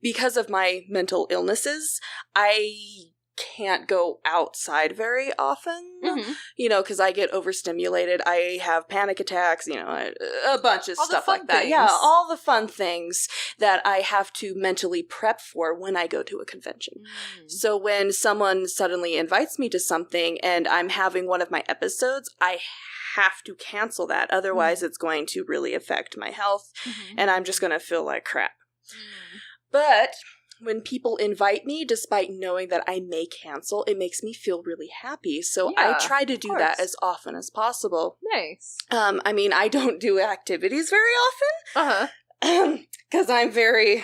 Because of my mental illnesses, I can't go outside very often, you know, because I get overstimulated. I have panic attacks, you know, a bunch of All the stuff fun like that. things. Yeah, all the fun things that I have to mentally prep for when I go to a convention. So when someone suddenly invites me to something and I'm having one of my episodes, I have to cancel that. Otherwise, it's going to really affect my health, and I'm just going to feel like crap. But when people invite me, despite knowing that I may cancel, it makes me feel really happy. So I try to do that as often as possible. Nice. I mean, I don't do activities very often. Because I'm very...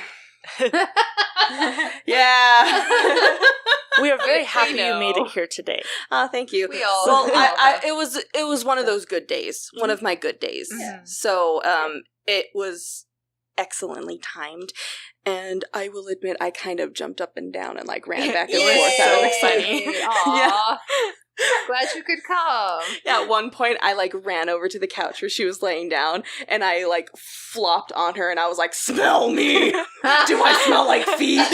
We are very happy you made it here today. Thank you. We all. Well, it was one of those good days. One of my good days. Yeah. So it was excellently timed. And I will admit, I kind of jumped up and down and like ran back and forth. So exciting. Aw. Glad you could come. Yeah, at one point, I like ran over to the couch where she was laying down, and I like flopped on her, and I was like, "Smell me! Do I smell like feet?"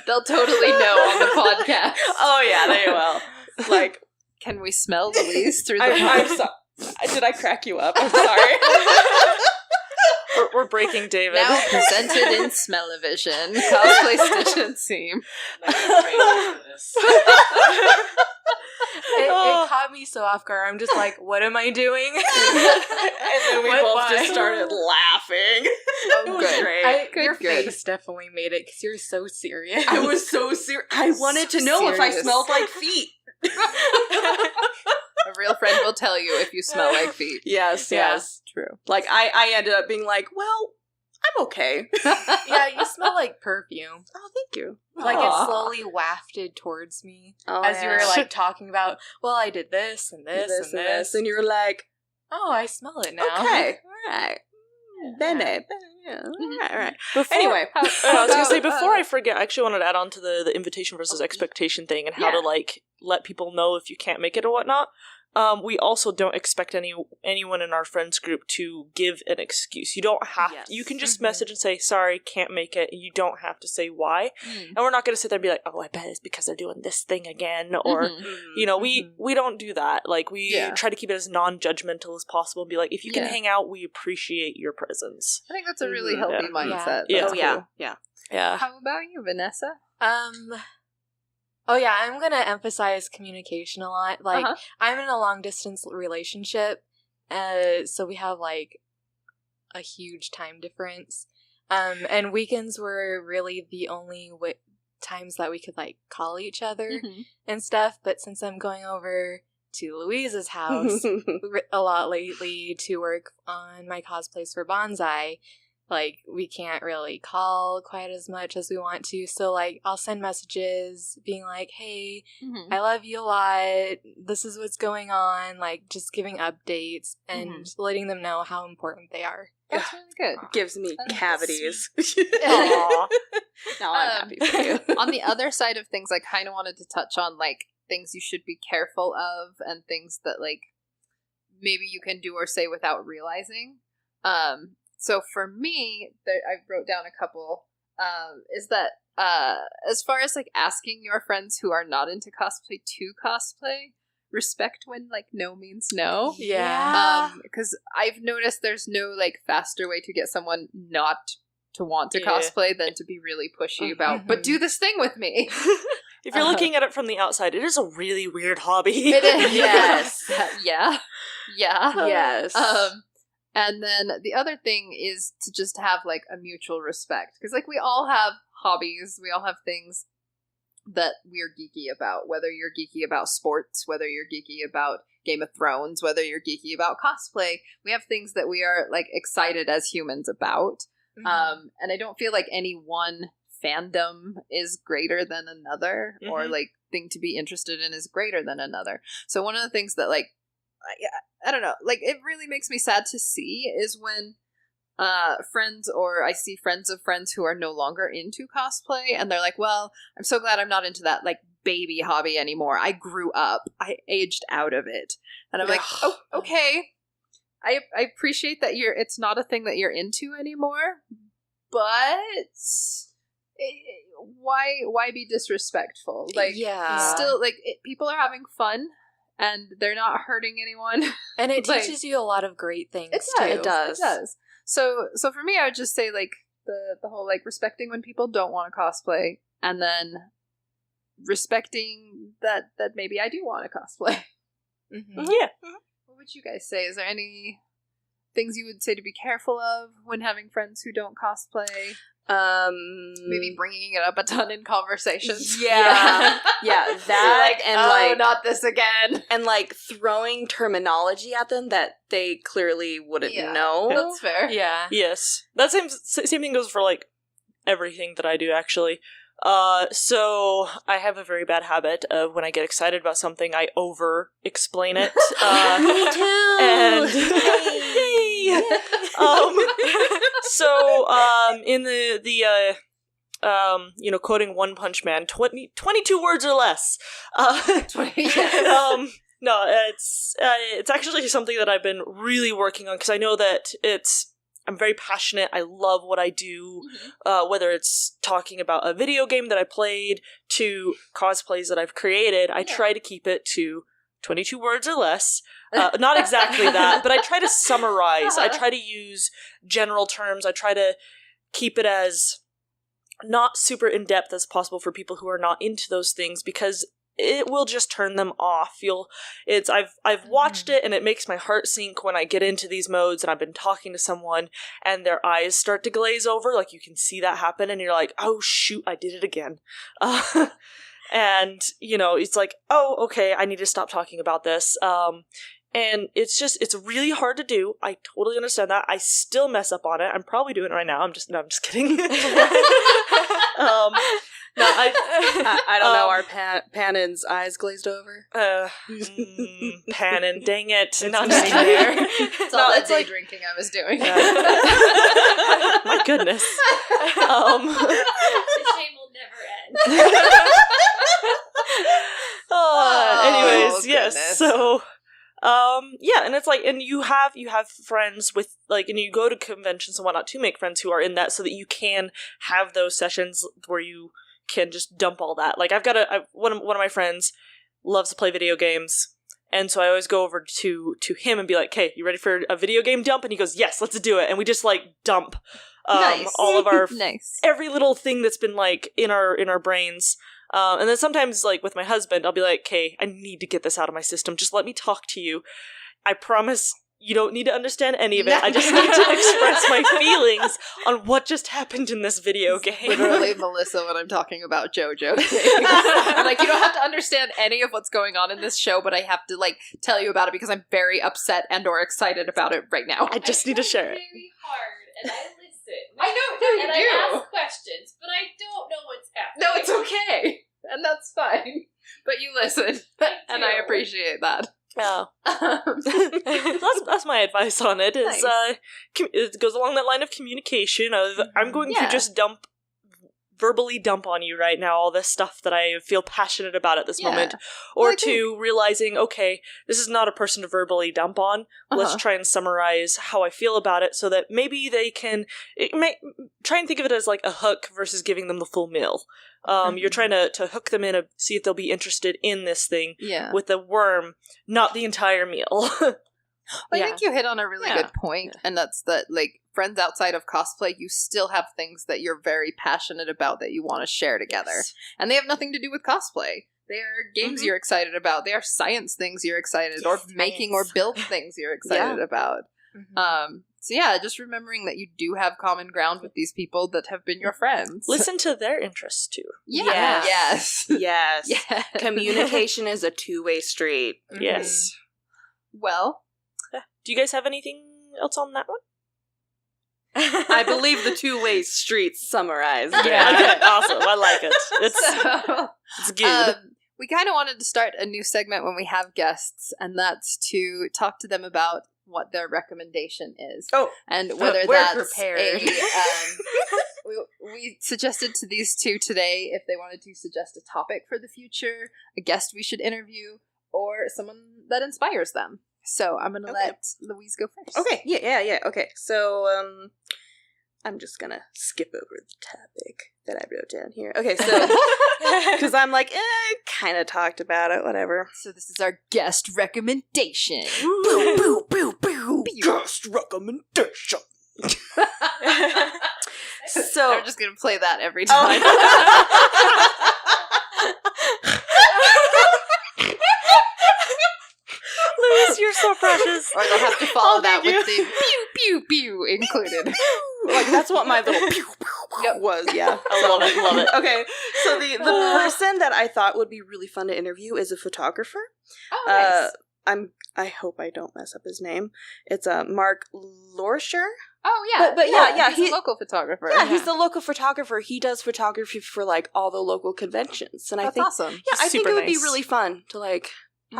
They'll totally know on the podcast. Oh yeah, they will. Like, can we smell Louise through the I'm sorry. Did I crack you up? I'm sorry. We're breaking David. Now presented in Smell-O-Vision, Cosplay Stitch and Seam. It caught me so off guard. I'm just like, what am I doing? And then we both just started laughing. Oh, It was great. Your face definitely made it because you're so serious. I was so serious. I wanted to know if I smelled like feet. A real friend will tell you if you smell like feet. Yes. True. Like, I ended up being like, well, I'm okay. Yeah, you smell like perfume. Oh, thank you. Like, Aw. it slowly wafted towards me Oh, as you were, like, talking about, well, I did this and this and this. And you were like, Oh, I smell it now. okay, all right. Bene. Yeah. All right. Before, Anyway. I was gonna say, before I forget, I actually wanted to add on to the invitation versus expectation thing and how to, like, let people know if you can't make it or whatnot. We also don't expect anyone in our friends group to give an excuse. You don't have to. You can just message and say, sorry, can't make it. You don't have to say why. And we're not going to sit there and be like, oh, I bet it's because they're doing this thing again. Or, you know, we don't do that. Like, we try to keep it as non-judgmental as possible and be like, if you can hang out, we appreciate your presence. I think that's a really healthy mindset. Yeah. That's cool. Yeah. How about you, Vanessa? Oh yeah, I'm gonna emphasize communication a lot. Like, I'm in a long distance relationship, so we have like a huge time difference. And weekends were really the only times that we could like call each other and stuff. But since I'm going over to Louise's house a lot lately to work on my cosplays for Bonsai, like, we can't really call quite as much as we want to. So, like, I'll send messages being like, hey, I love you a lot. This is what's going on. Like, just giving updates and letting them know how important they are. That's really good. Gives me cavities. Aww. No, I'm happy for you. On the other side of things, I kind of wanted to touch on, like, things you should be careful of and things that, like, maybe you can do or say without realizing. So for me, I wrote down a couple, is that as far as, like, asking your friends who are not into cosplay to cosplay, respect when, like, no means no. Yeah. Because I've noticed there's no, like, faster way to get someone not to want to cosplay than to be really pushy about, but do this thing with me. If you're looking at it from the outside, it is a really weird hobby. It is. Yes. Yeah. Yes. And then the other thing is to just have, like, a mutual respect. Because, like, we all have hobbies. We all have things that we're geeky about. Whether you're geeky about sports, whether you're geeky about Game of Thrones, whether you're geeky about cosplay. We have things that we are, like, excited as humans about. And I don't feel like any one fandom is greater than another or, like, thing to be interested in is greater than another. So one of the things that, like, I don't know, like, it really makes me sad to see is when friends, or I see friends of friends who are no longer into cosplay and they're like, well, I'm so glad I'm not into that, like, baby hobby anymore. I grew up. I aged out of it. And I'm like, oh, okay. I appreciate that it's not a thing that you're into anymore, but why be disrespectful? Like, still, like, people are having fun. And they're not hurting anyone. And it like, teaches you a lot of great things, too. It does. So for me, I would just say, like, the whole, like, respecting when people don't want to cosplay, and then respecting that maybe I do want to cosplay. Yeah. What would you guys say? Is there any things you would say to be careful of when having friends who don't cosplay? Maybe bringing it up a ton in conversations. Yeah, that like, and, like, like, not this again, and, like, throwing terminology at them that they clearly wouldn't know. That's fair. Yeah. Yes. That same thing goes for, like, everything that I do, actually. So I have a very bad habit of when I get excited about something, I over-explain it. Me too! And yay! So, in the you know, quoting One Punch Man, 22 words or less. No, it's actually something that I've been really working on, because I know that I'm very passionate. I love what I do, whether it's talking about a video game that I played to cosplays that I've created. I try to keep it to 22 words or less. Not exactly that, but I try to summarize. I try to use general terms. I try to keep it as not super in-depth as possible for people who are not into those things, because it will just turn them off. I've watched it, and it makes my heart sink when I get into these modes and I've been talking to someone and their eyes start to glaze over. Like, you can see that happen and you're like, oh shoot, I did it again. And, you know, it's like, oh, okay, I need to stop talking about this. And it's really hard to do. I totally understand that. I still mess up on it. I'm probably doing it right now. I'm just kidding. No, I don't know. Our Pannon's eyes glazed over. Pannon, dang it. Not there. It's all that day drinking I was doing. My goodness. The shame will never end. Anyways, goodness. yes. So, yeah, and it's like, and you have friends with, like, and you go to conventions and whatnot to make friends who are in that so that you can have those sessions where you can just dump all that. Like, one of my friends loves to play video games, and so I always go over to him and be like, "Okay, you ready for a video game dump?" And he goes, "Yes, let's do it." And we just like dump all of our every little thing that's been like in our brains. And then sometimes, like with my husband, I'll be like, "Okay, I need to get this out of my system. Just let me talk to you. I promise you don't need to understand any of it. I just need to express my feelings on what just happened in this video game." Literally Melissa when I'm talking about JoJo things. I'm like, you don't have to understand any of what's going on in this show, but I have to like tell you about it because I'm very upset and or excited about it right now. I just need to share it. Very hard, and I listen. I know, and I ask questions, but I don't know what's happening. No, it's okay. And that's fine. But you listen. And I appreciate that. Yeah. That's my advice on it. Is Nice. It goes along that line of communication of I'm going to just verbally dump on you right now all this stuff that I feel passionate about at this moment, or Well, realizing, okay, this is not a person to verbally dump on. Let's try and summarize how I feel about it so that maybe they can try and think of it as like a hook versus giving them the full meal. You're trying to hook them in, see if they'll be interested in this thing with the worm, not the entire meal. I think you hit on a really good point, and that's that, like, friends outside of cosplay, you still have things that you're very passionate about that you want to share together. Yes. And they have nothing to do with cosplay. They are games you're excited about. They are science things you're excited, or making or build things you're excited about. So yeah, just remembering that you do have common ground with these people that have been your friends. Listen to their interests, too. Yes. Yes. Communication is a two-way street. Yes. Well, do you guys have anything else on that one? I believe the two-way street summarized. Yeah, okay, awesome. I like it. It's good. We kind of wanted to start a new segment when we have guests, and that's to talk to them about what their recommendation is. And whether that's prepared. We suggested to these two today if they wanted to suggest a topic for the future, a guest we should interview, or someone that inspires them. So I'm going to let Louise go first. Okay, yeah. Okay, so I'm just going to skip over the topic that I wrote down here. Okay, so, because I'm like, kind of talked about it, whatever. So this is our guest recommendation. Boo, boo, boo, boo. Guest recommendation. So I'm just going to play that every time. Louise, you're so precious. Or they'll have to follow that with the pew, pew, pew included. Like, that's what my little pew, pew, pew was, yeah. I love it. Okay, so the person that I thought would be really fun to interview is a photographer. Oh, nice. I hope I don't mess up his name. It's Mark Lorscher. Oh, yeah. But he's a local photographer. Yeah, he's the local photographer. He does photography for, like, all the local conventions. And That's I think, awesome. Yeah, I think it would be really fun to, like,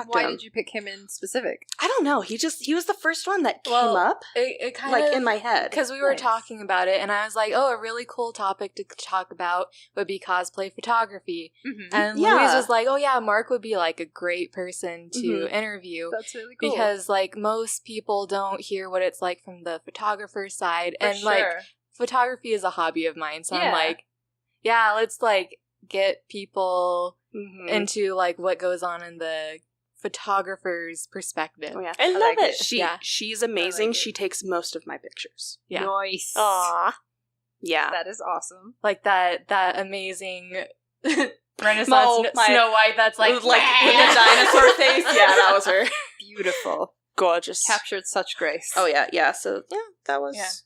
Why did you pick him in specific? I don't know. He was the first one that came up. It kind like of, in my head. Because we were talking about it, and I was like, a really cool topic to talk about would be cosplay photography. Mm-hmm. And Louise was like, Mark would be like a great person to interview. That's really cool. Because like most people don't hear what it's like from the photographer side. Like photography is a hobby of mine. So I'm like, let's like get people into like what goes on in the photographer's perspective. Oh, yeah. I love it. She's amazing. She takes most of my pictures. Yeah. Nice. Aww. Yeah. That is awesome. Like that amazing Renaissance Snow White that's like with the dinosaur face. Yeah, that was her. Beautiful. Gorgeous. Captured such grace. Oh, yeah. So, that was...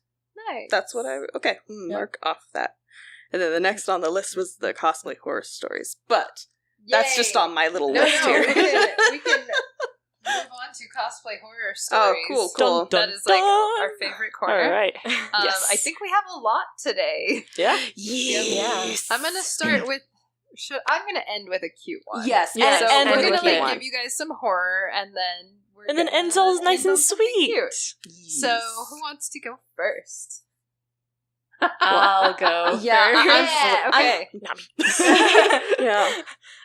Nice. That's what I... Okay. Mark off that. And then the next on the list was the cosplay horror stories. But... That's just on my little list here. We can move on to cosplay horror stories. Oh, cool. That is like our favorite corner. All right. Yes. I think we have a lot today. Yeah. Yes. I'm gonna start with. I'm gonna end with a cute one. Yes. Yeah, So end we're with a gonna cute like one. give you guys some horror, and then Enzo's nice and something sweet. cute. So who wants to go first? I'll go. Yeah. Okay. Yeah.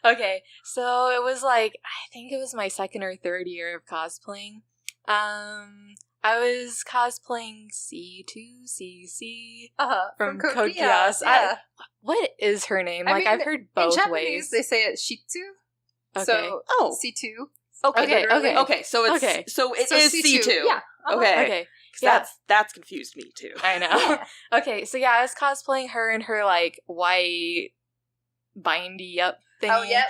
Okay, so it was like, I think it was my second or third year of cosplaying. I was cosplaying C2CC from Code Geass. Yeah. What is her name? I Like, mean, I've heard both in Japanese, ways. they say it Shitsu. Okay. So C2. Okay, literally. Okay, so it's Okay. so it So is C2. C2. Yeah. Okay. Okay. 'Cause Yeah. That's confused me too. I know. Okay, so yeah, I was cosplaying her in her, like, white bindy up thing. Oh, yep.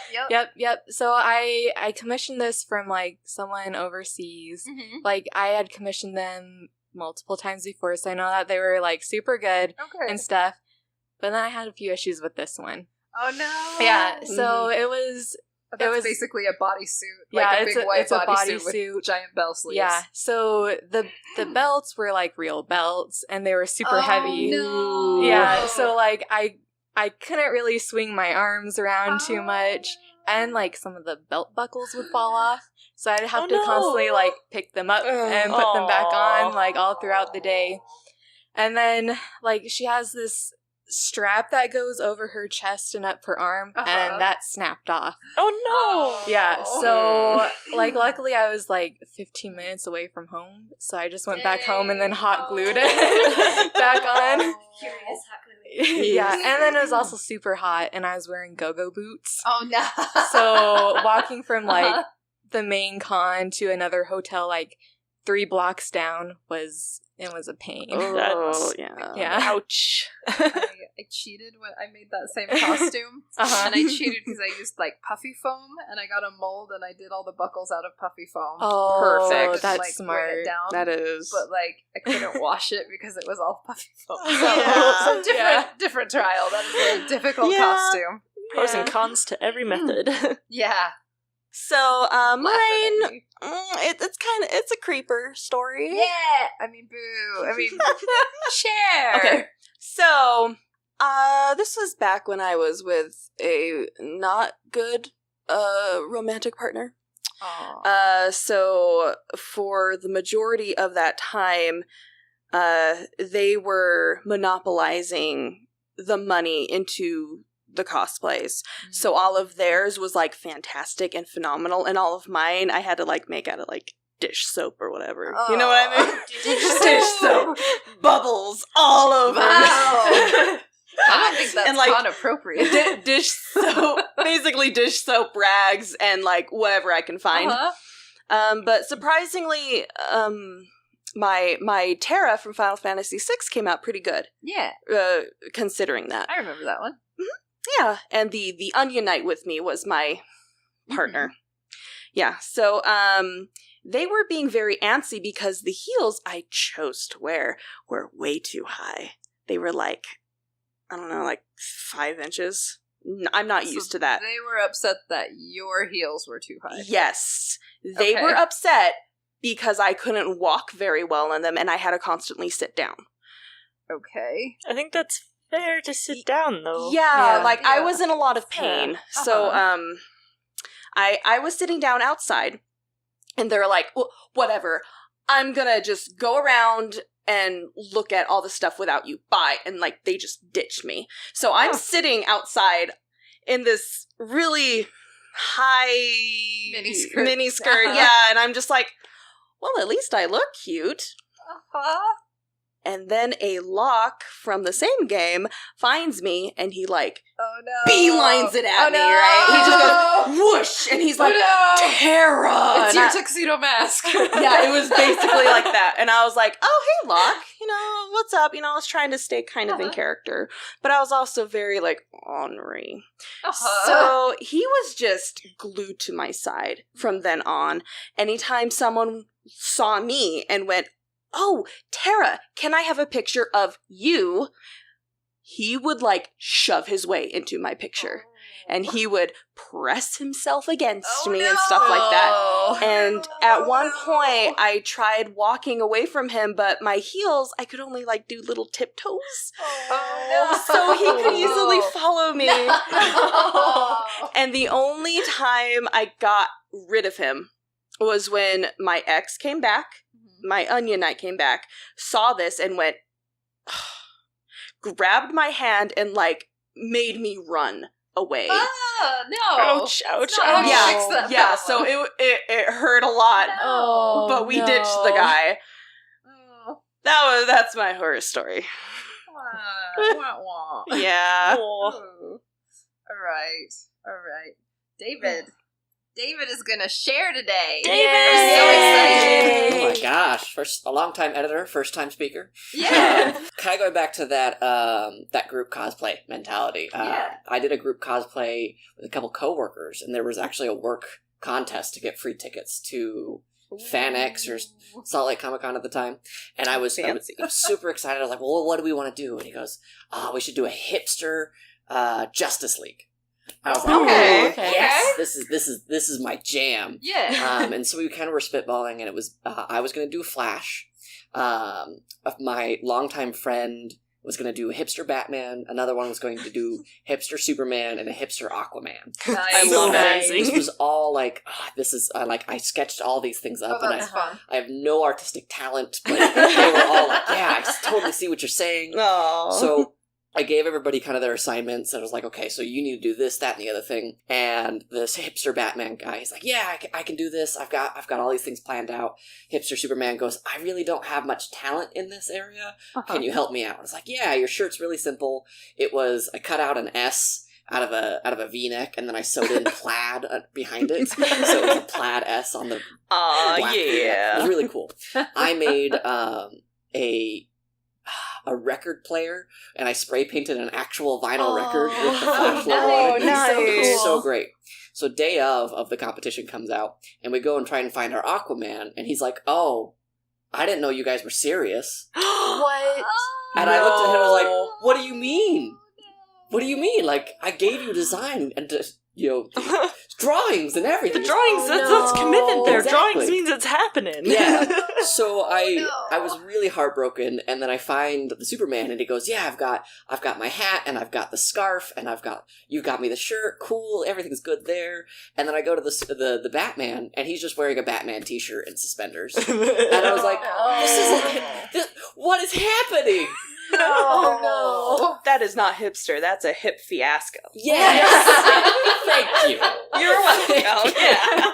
Yep. So I commissioned this from, like, someone overseas. Mm-hmm. Like, I had commissioned them multiple times before, so I know that they were, like, super good Okay. and stuff. But then I had a few issues with this one. Oh no. Yeah, so it was... That's was- basically a bodysuit. Yeah, Like a it's big white it's a bodysuit bodysuit. with giant bell sleeves. Yeah, so the belts were, like, real belts, and they were super heavy. No. Yeah, so, like, I couldn't really swing my arms around too much, and, like, some of the belt buckles would fall off, so I'd have to constantly, like, pick them up and put them back on, like, all throughout the day. And then, like, she has this strap that goes over her chest and up her arm, and that snapped off. Oh no! Yeah, so, like, luckily I was, like, 15 minutes away from home, so I just went back home and then hot glued it back on. Curious, hot glue. Yeah, and then it was also super hot, and I was wearing go-go boots. Oh no. So, walking from, like, the main con to another hotel, like, 3 blocks down was a pain. Oh, yeah. Yeah. Ouch. I cheated when I made that same costume. And I cheated because I used like puffy foam, and I got a mold, and I did all the buckles out of puffy foam. Oh, Perfect. that's like, weigh smart. it down. That is. But like I couldn't wash it because it was all puffy foam. So, Yeah. so different trial. That is a difficult costume. Pros and cons to every method. Yeah. So, mine, Definitely. it's a creeper story. Yeah. I mean, boo. I mean, share. Okay. So, this was back when I was with a not good, romantic partner. Aw. So for the majority of that time, they were monopolizing the money into the cosplays. So all of theirs was like fantastic and phenomenal, and all of mine I had to like make out of like dish soap or whatever. You know what I mean? Dish soap. Bubbles all over. Wow. I don't think that's And, like, con appropriate. Dish soap, basically dish soap rags and like whatever I can find. But surprisingly, my Terra from Final Fantasy VI came out pretty good, Yeah, considering that. I remember that one. Yeah, and the Onion Knight with me was my partner. Yeah, so they were being very antsy because the heels I chose to wear were way too high. They were like, I don't know, like 5 inches. I'm not used to that. They were upset that your heels were too high. Yes, they Okay. were upset because I couldn't walk very well in them and I had to constantly sit down. Okay. I think that's fair to sit down, though. Yeah, like I Yeah. was in a lot of pain. Yeah. So I was sitting down outside and they're like, well, whatever. I'm gonna just go around and look at all the stuff without you. Bye. And like they just ditched me. So I'm sitting outside in this really high Mini skirt. yeah, and I'm just like, well, at least I look cute. Uh-huh. And then a lock from the same game finds me, and he like Oh no. beelines it at Oh, me, no. right? He just goes whoosh, and he's like, no. Terra! It's And your I- tuxedo mask. yeah, it was basically like that. And I was like, oh, hey, Locke, what's up? I was trying to stay kind of in character. But I was also very, like, ornery. Uh-huh. So he was just glued to my side from then on. Anytime someone saw me and went, oh, Terra, can I have a picture of you? He would, like, shove his way into my picture. and he would press himself against me and stuff like that. And at one point, I tried walking away from him, but my heels, I could only like do little tiptoes. So he could easily follow me. And the only time I got rid of him was when my ex came back, my onion knight came back, saw this and went, grabbed my hand and like made me run away. No. Ouch, ouch, No, ouch. Yeah, so it hurt a lot. No. But we ditched the guy. That's my horror story. Yeah. All right. David is gonna share today. David! I'm so excited. Oh my gosh! A long-time editor, first-time speaker. Yeah. Kind of going back to that group cosplay mentality. I did a group cosplay with a couple coworkers, and there was actually a work contest to get free tickets to FanX or Salt Lake Comic Con at the time, and I was super excited. I was like, "Well, what do we want to do?" And he goes, "We should do a hipster Justice League." I was like, Okay. yes, this is my jam. Yeah. And so we kind of were spitballing, and it was I was going to do Flash. My longtime friend was going to do hipster Batman. Another one was going to do hipster Superman and a hipster Aquaman. Nice. I love that. This was all like, I sketched all these things up, and That's fun. I have no artistic talent, but they were all like, yeah, I totally see what you're saying. Aww. So I gave everybody kind of their assignments, and I was like, okay, so you need to do this, that, and the other thing. And this hipster Batman guy, he's like, yeah, I can do this. I've got all these things planned out. Hipster Superman goes, I really don't have much talent in this area. Can you help me out? I was like, yeah, your shirt's really simple. It was, I cut out an S out of a V-neck, and then I sewed in plaid behind it. So it was a plaid S on the black V-neck. It was really cool. I made a record player, and I spray painted an actual vinyl record with the Flash logo on it. Nice. So great. So day of the competition comes out, and we go and try and find our Aquaman, and he's like, "Oh, I didn't know you guys were serious." What? And I looked at him and was like, "What do you mean? What do you mean? Like, I gave you a design and drawings and everything." The drawings, that's commitment there. Exactly. Drawings means it's happening. Yeah. So I was really heartbroken, and then I find the Superman, and he goes, "Yeah, I've got my hat, and I've got the scarf, and you got me the shirt. Cool, everything's good there." And then I go to the Batman, and he's just wearing a Batman t-shirt and suspenders, and I was like, what is happening? No. That is not hipster. That's a hip fiasco. Yes. Thank you. You're welcome. Yeah.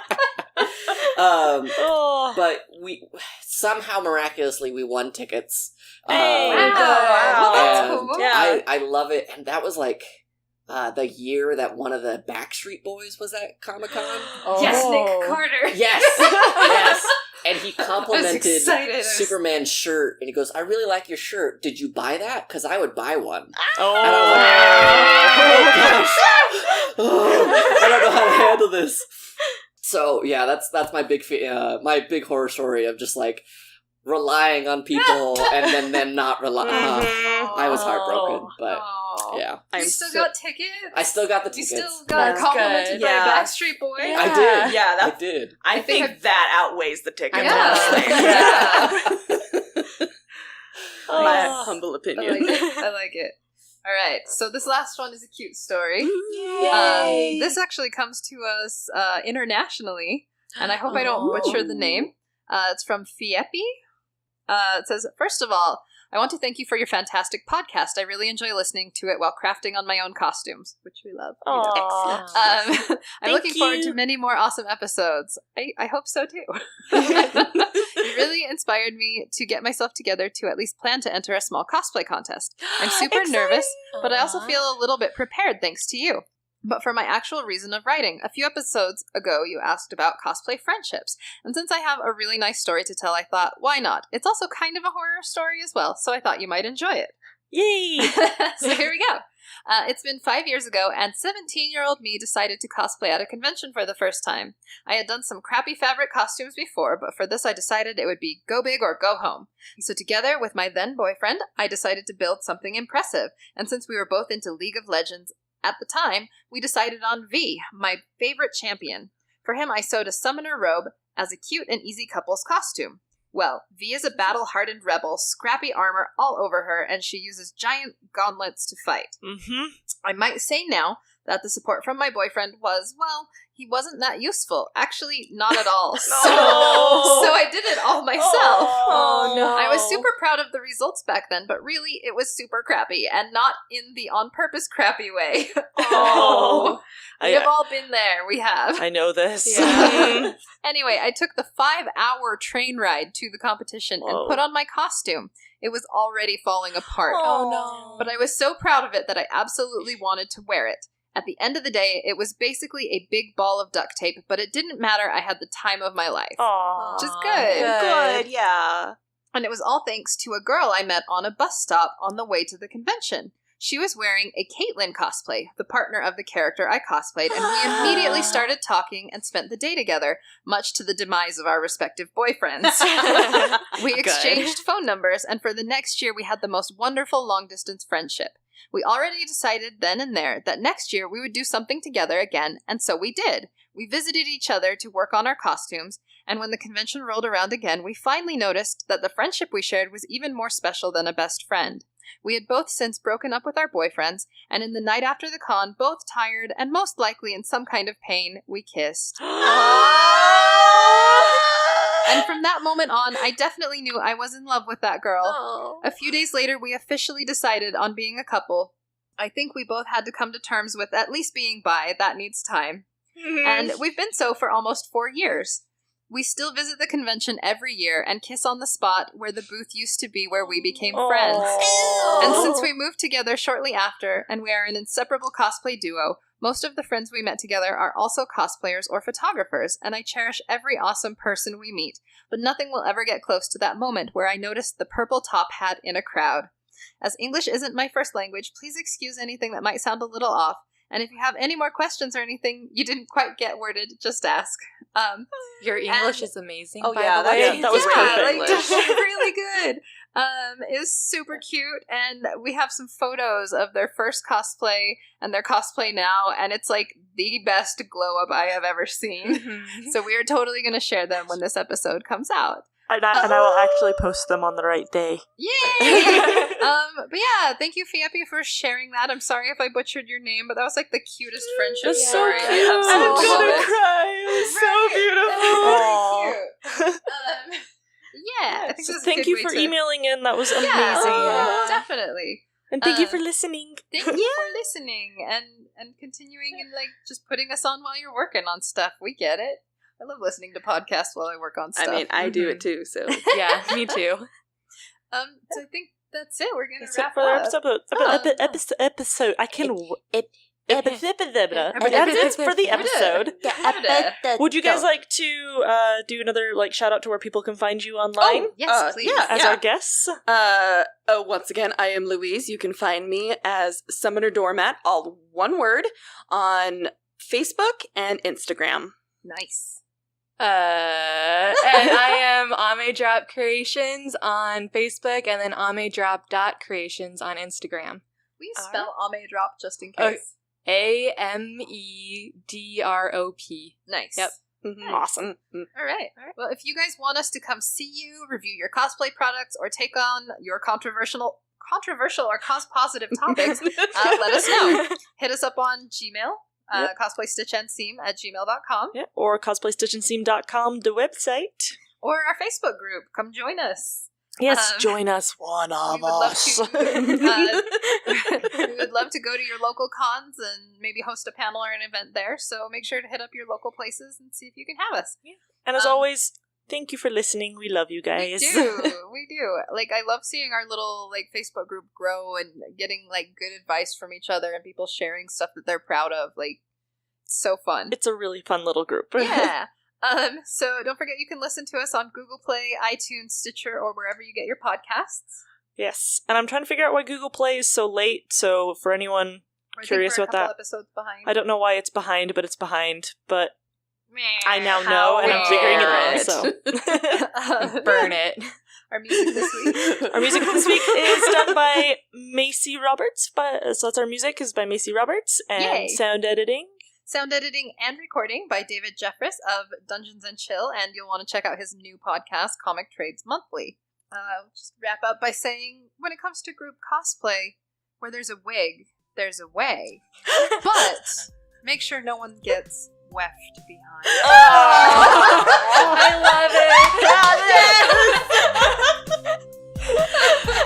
But we somehow miraculously we won tickets. Hey. Wow. That's And cool. Yeah. I love it, and that was like the year that one of the Backstreet Boys was at Comic-Con. Yes, Nick Carter. Yes, yes. And he complimented excited. Superman's shirt, and he goes, "I really like your shirt. Did you buy that? Because I would buy one." Oh. And I was like, "Oh gosh, I don't know how to handle this." So yeah, that's my big horror story of just like relying on people and then them not relying. I was heartbroken, but yeah, You still got tickets? I still got the You tickets. still got complimented good. by Yeah. a Backstreet Boy? Yeah. I did. Yeah, I did. I think that outweighs the tickets. Yeah. Honestly. My humble opinion. I like it. All right, so this last one is a cute story. Yay. This actually comes to us internationally, and I hope I don't butcher the name. It's from Fiepi. It says, "First of all, I want to thank you for your fantastic podcast. I really enjoy listening to it while crafting on my own costumes," which we love. We know. Aw. I'm looking forward to many more awesome episodes. I hope so too. You really inspired me to get myself together to at least plan to enter a small cosplay contest. I'm super nervous, but I also feel a little bit prepared thanks to you. But for my actual reason of writing, a few episodes ago you asked about cosplay friendships. And since I have a really nice story to tell, I thought, why not? It's also kind of a horror story as well, so I thought you might enjoy it. Yay! So here we go. It's been 5 years ago, and 17-year-old me decided to cosplay at a convention for the first time. I had done some crappy fabric costumes before, but for this I decided it would be go big or go home. So together with my then boyfriend, I decided to build something impressive, and since we were both into League of Legends At the time, we decided on V, my favorite champion. For him, I sewed a summoner robe as a cute and easy couple's costume. Well, V is a battle-hardened rebel, scrappy armor all over her, and she uses giant gauntlets to fight. Mm-hmm. I might say now that the support from my boyfriend was, well, he wasn't that useful. Actually, not at all. So I did it all myself. Oh, no. I was super proud of the results back then, but really, it was super crappy, and not in the on-purpose crappy way. Oh. We have all been there. We have. I know this. Yeah. Anyway, I took the 5-hour train ride to the competition and put on my costume. It was already falling apart. Oh, no. But I was so proud of it that I absolutely wanted to wear it. At the end of the day, it was basically a big ball of duct tape, but it didn't matter. I had the time of my life. Aww. Which is good. Good, yeah. And it was all thanks to a girl I met on a bus stop on the way to the convention. She was wearing a Caitlyn cosplay, the partner of the character I cosplayed, and we immediately started talking and spent the day together, much to the demise of our respective boyfriends. We exchanged phone numbers, and for the next year we had the most wonderful long-distance friendship. We already decided then and there that next year we would do something together again, and so we did. We visited each other to work on our costumes, and when the convention rolled around again, we finally noticed that the friendship we shared was even more special than a best friend. We had both since broken up with our boyfriends, and in the night after the con, both tired and most likely in some kind of pain, we kissed. And from that moment on, I definitely knew I was in love with that girl. Oh. A few days later, we officially decided on being a couple. I think we both had to come to terms with at least being bi. That needs time. And we've been so for almost 4 years. We still visit the convention every year and kiss on the spot where the booth used to be where we became friends. And since we moved together shortly after, and we are an inseparable cosplay duo, most of the friends we met together are also cosplayers or photographers, and I cherish every awesome person we meet, but nothing will ever get close to that moment where I noticed the purple top hat in a crowd. As English isn't my first language, please excuse anything that might sound a little off, and if you have any more questions or anything you didn't quite get worded, just ask. Your English is amazing. Oh, by yeah, the way. that was perfect. Like, really good. It was super cute, and we have some photos of their first cosplay and their cosplay now, and it's like the best glow up I have ever seen. So we are totally going to share them when this episode comes out. And I will actually post them on the right day. Yay! But yeah, thank you, Fiappy, for sharing that. I'm sorry if I butchered your name, but that was like the cutest friendship It's so story. cute. I I'm absolutely gonna love it. cry. It was so beautiful. Really cute. Yeah, I think So that's a thank good you way for to... emailing in. That was amazing. Yeah, definitely. And thank you for listening. Thank you for listening and continuing and like just putting us on while you're working on stuff. We get it. I love listening to podcasts while I work on stuff. I mean, I do it too, so. Yeah, me too. So I think that's it. We're gonna That's it wrap for our up. episode. I can. That's Episode. for the episode. Yeah. Would you guys like to do another like shout out to where people can find you online Oh, yes, please. yeah. as our guests? Once again, I am Louise. You can find me as SummonerDoormat, all one word, on Facebook and Instagram. Nice. And I am Ame Drop Creations on Facebook and then amedrop.creations on Instagram. We spell Ame Drop just in case. AMEDROP. Nice. Yep. Mm-hmm. Awesome. All right. Well, if you guys want us to come see you, review your cosplay products, or take on your controversial or cause-positive topics, let us know. Hit us up on Gmail, cosplaystitchandseam@gmail.com. Yeah, or cosplaystitchandseam.com, the website. Or our Facebook group. Come join us. Yes, join us, one of us. We would love to go to your local cons and maybe host a panel or an event there, so make sure to hit up your local places and see if you can have us. Yeah. And as always, thank you for listening. We love you guys. We do. Like, I love seeing our little, like, Facebook group grow and getting, like, good advice from each other and people sharing stuff that they're proud of. Like, it's so fun. It's a really fun little group. Yeah. So don't forget you can listen to us on Google Play, iTunes, Stitcher, or wherever you get your podcasts. Yes. And I'm trying to figure out why Google Play is so late, so for anyone curious about that, episodes behind. I don't know why it's behind, but it's behind, but I now know, and I'm figuring it out, so. Burn it. Our music this week. Our music this week is done by Macy Roberts. So that's our music is by Macy Roberts. And Yay. sound editing And recording by David Jeffress of Dungeons and Chill. And you'll want to check out his new podcast, Comic Trades Monthly. Just wrap up by saying, when it comes to group cosplay, where there's a wig, there's a way. But make sure no one gets weft behind. I love it.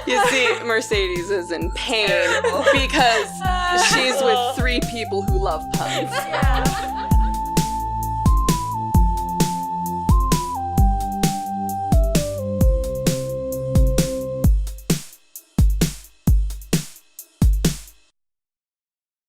You see, Mercedes is in pain because she's with 3 people who love puns. Yeah.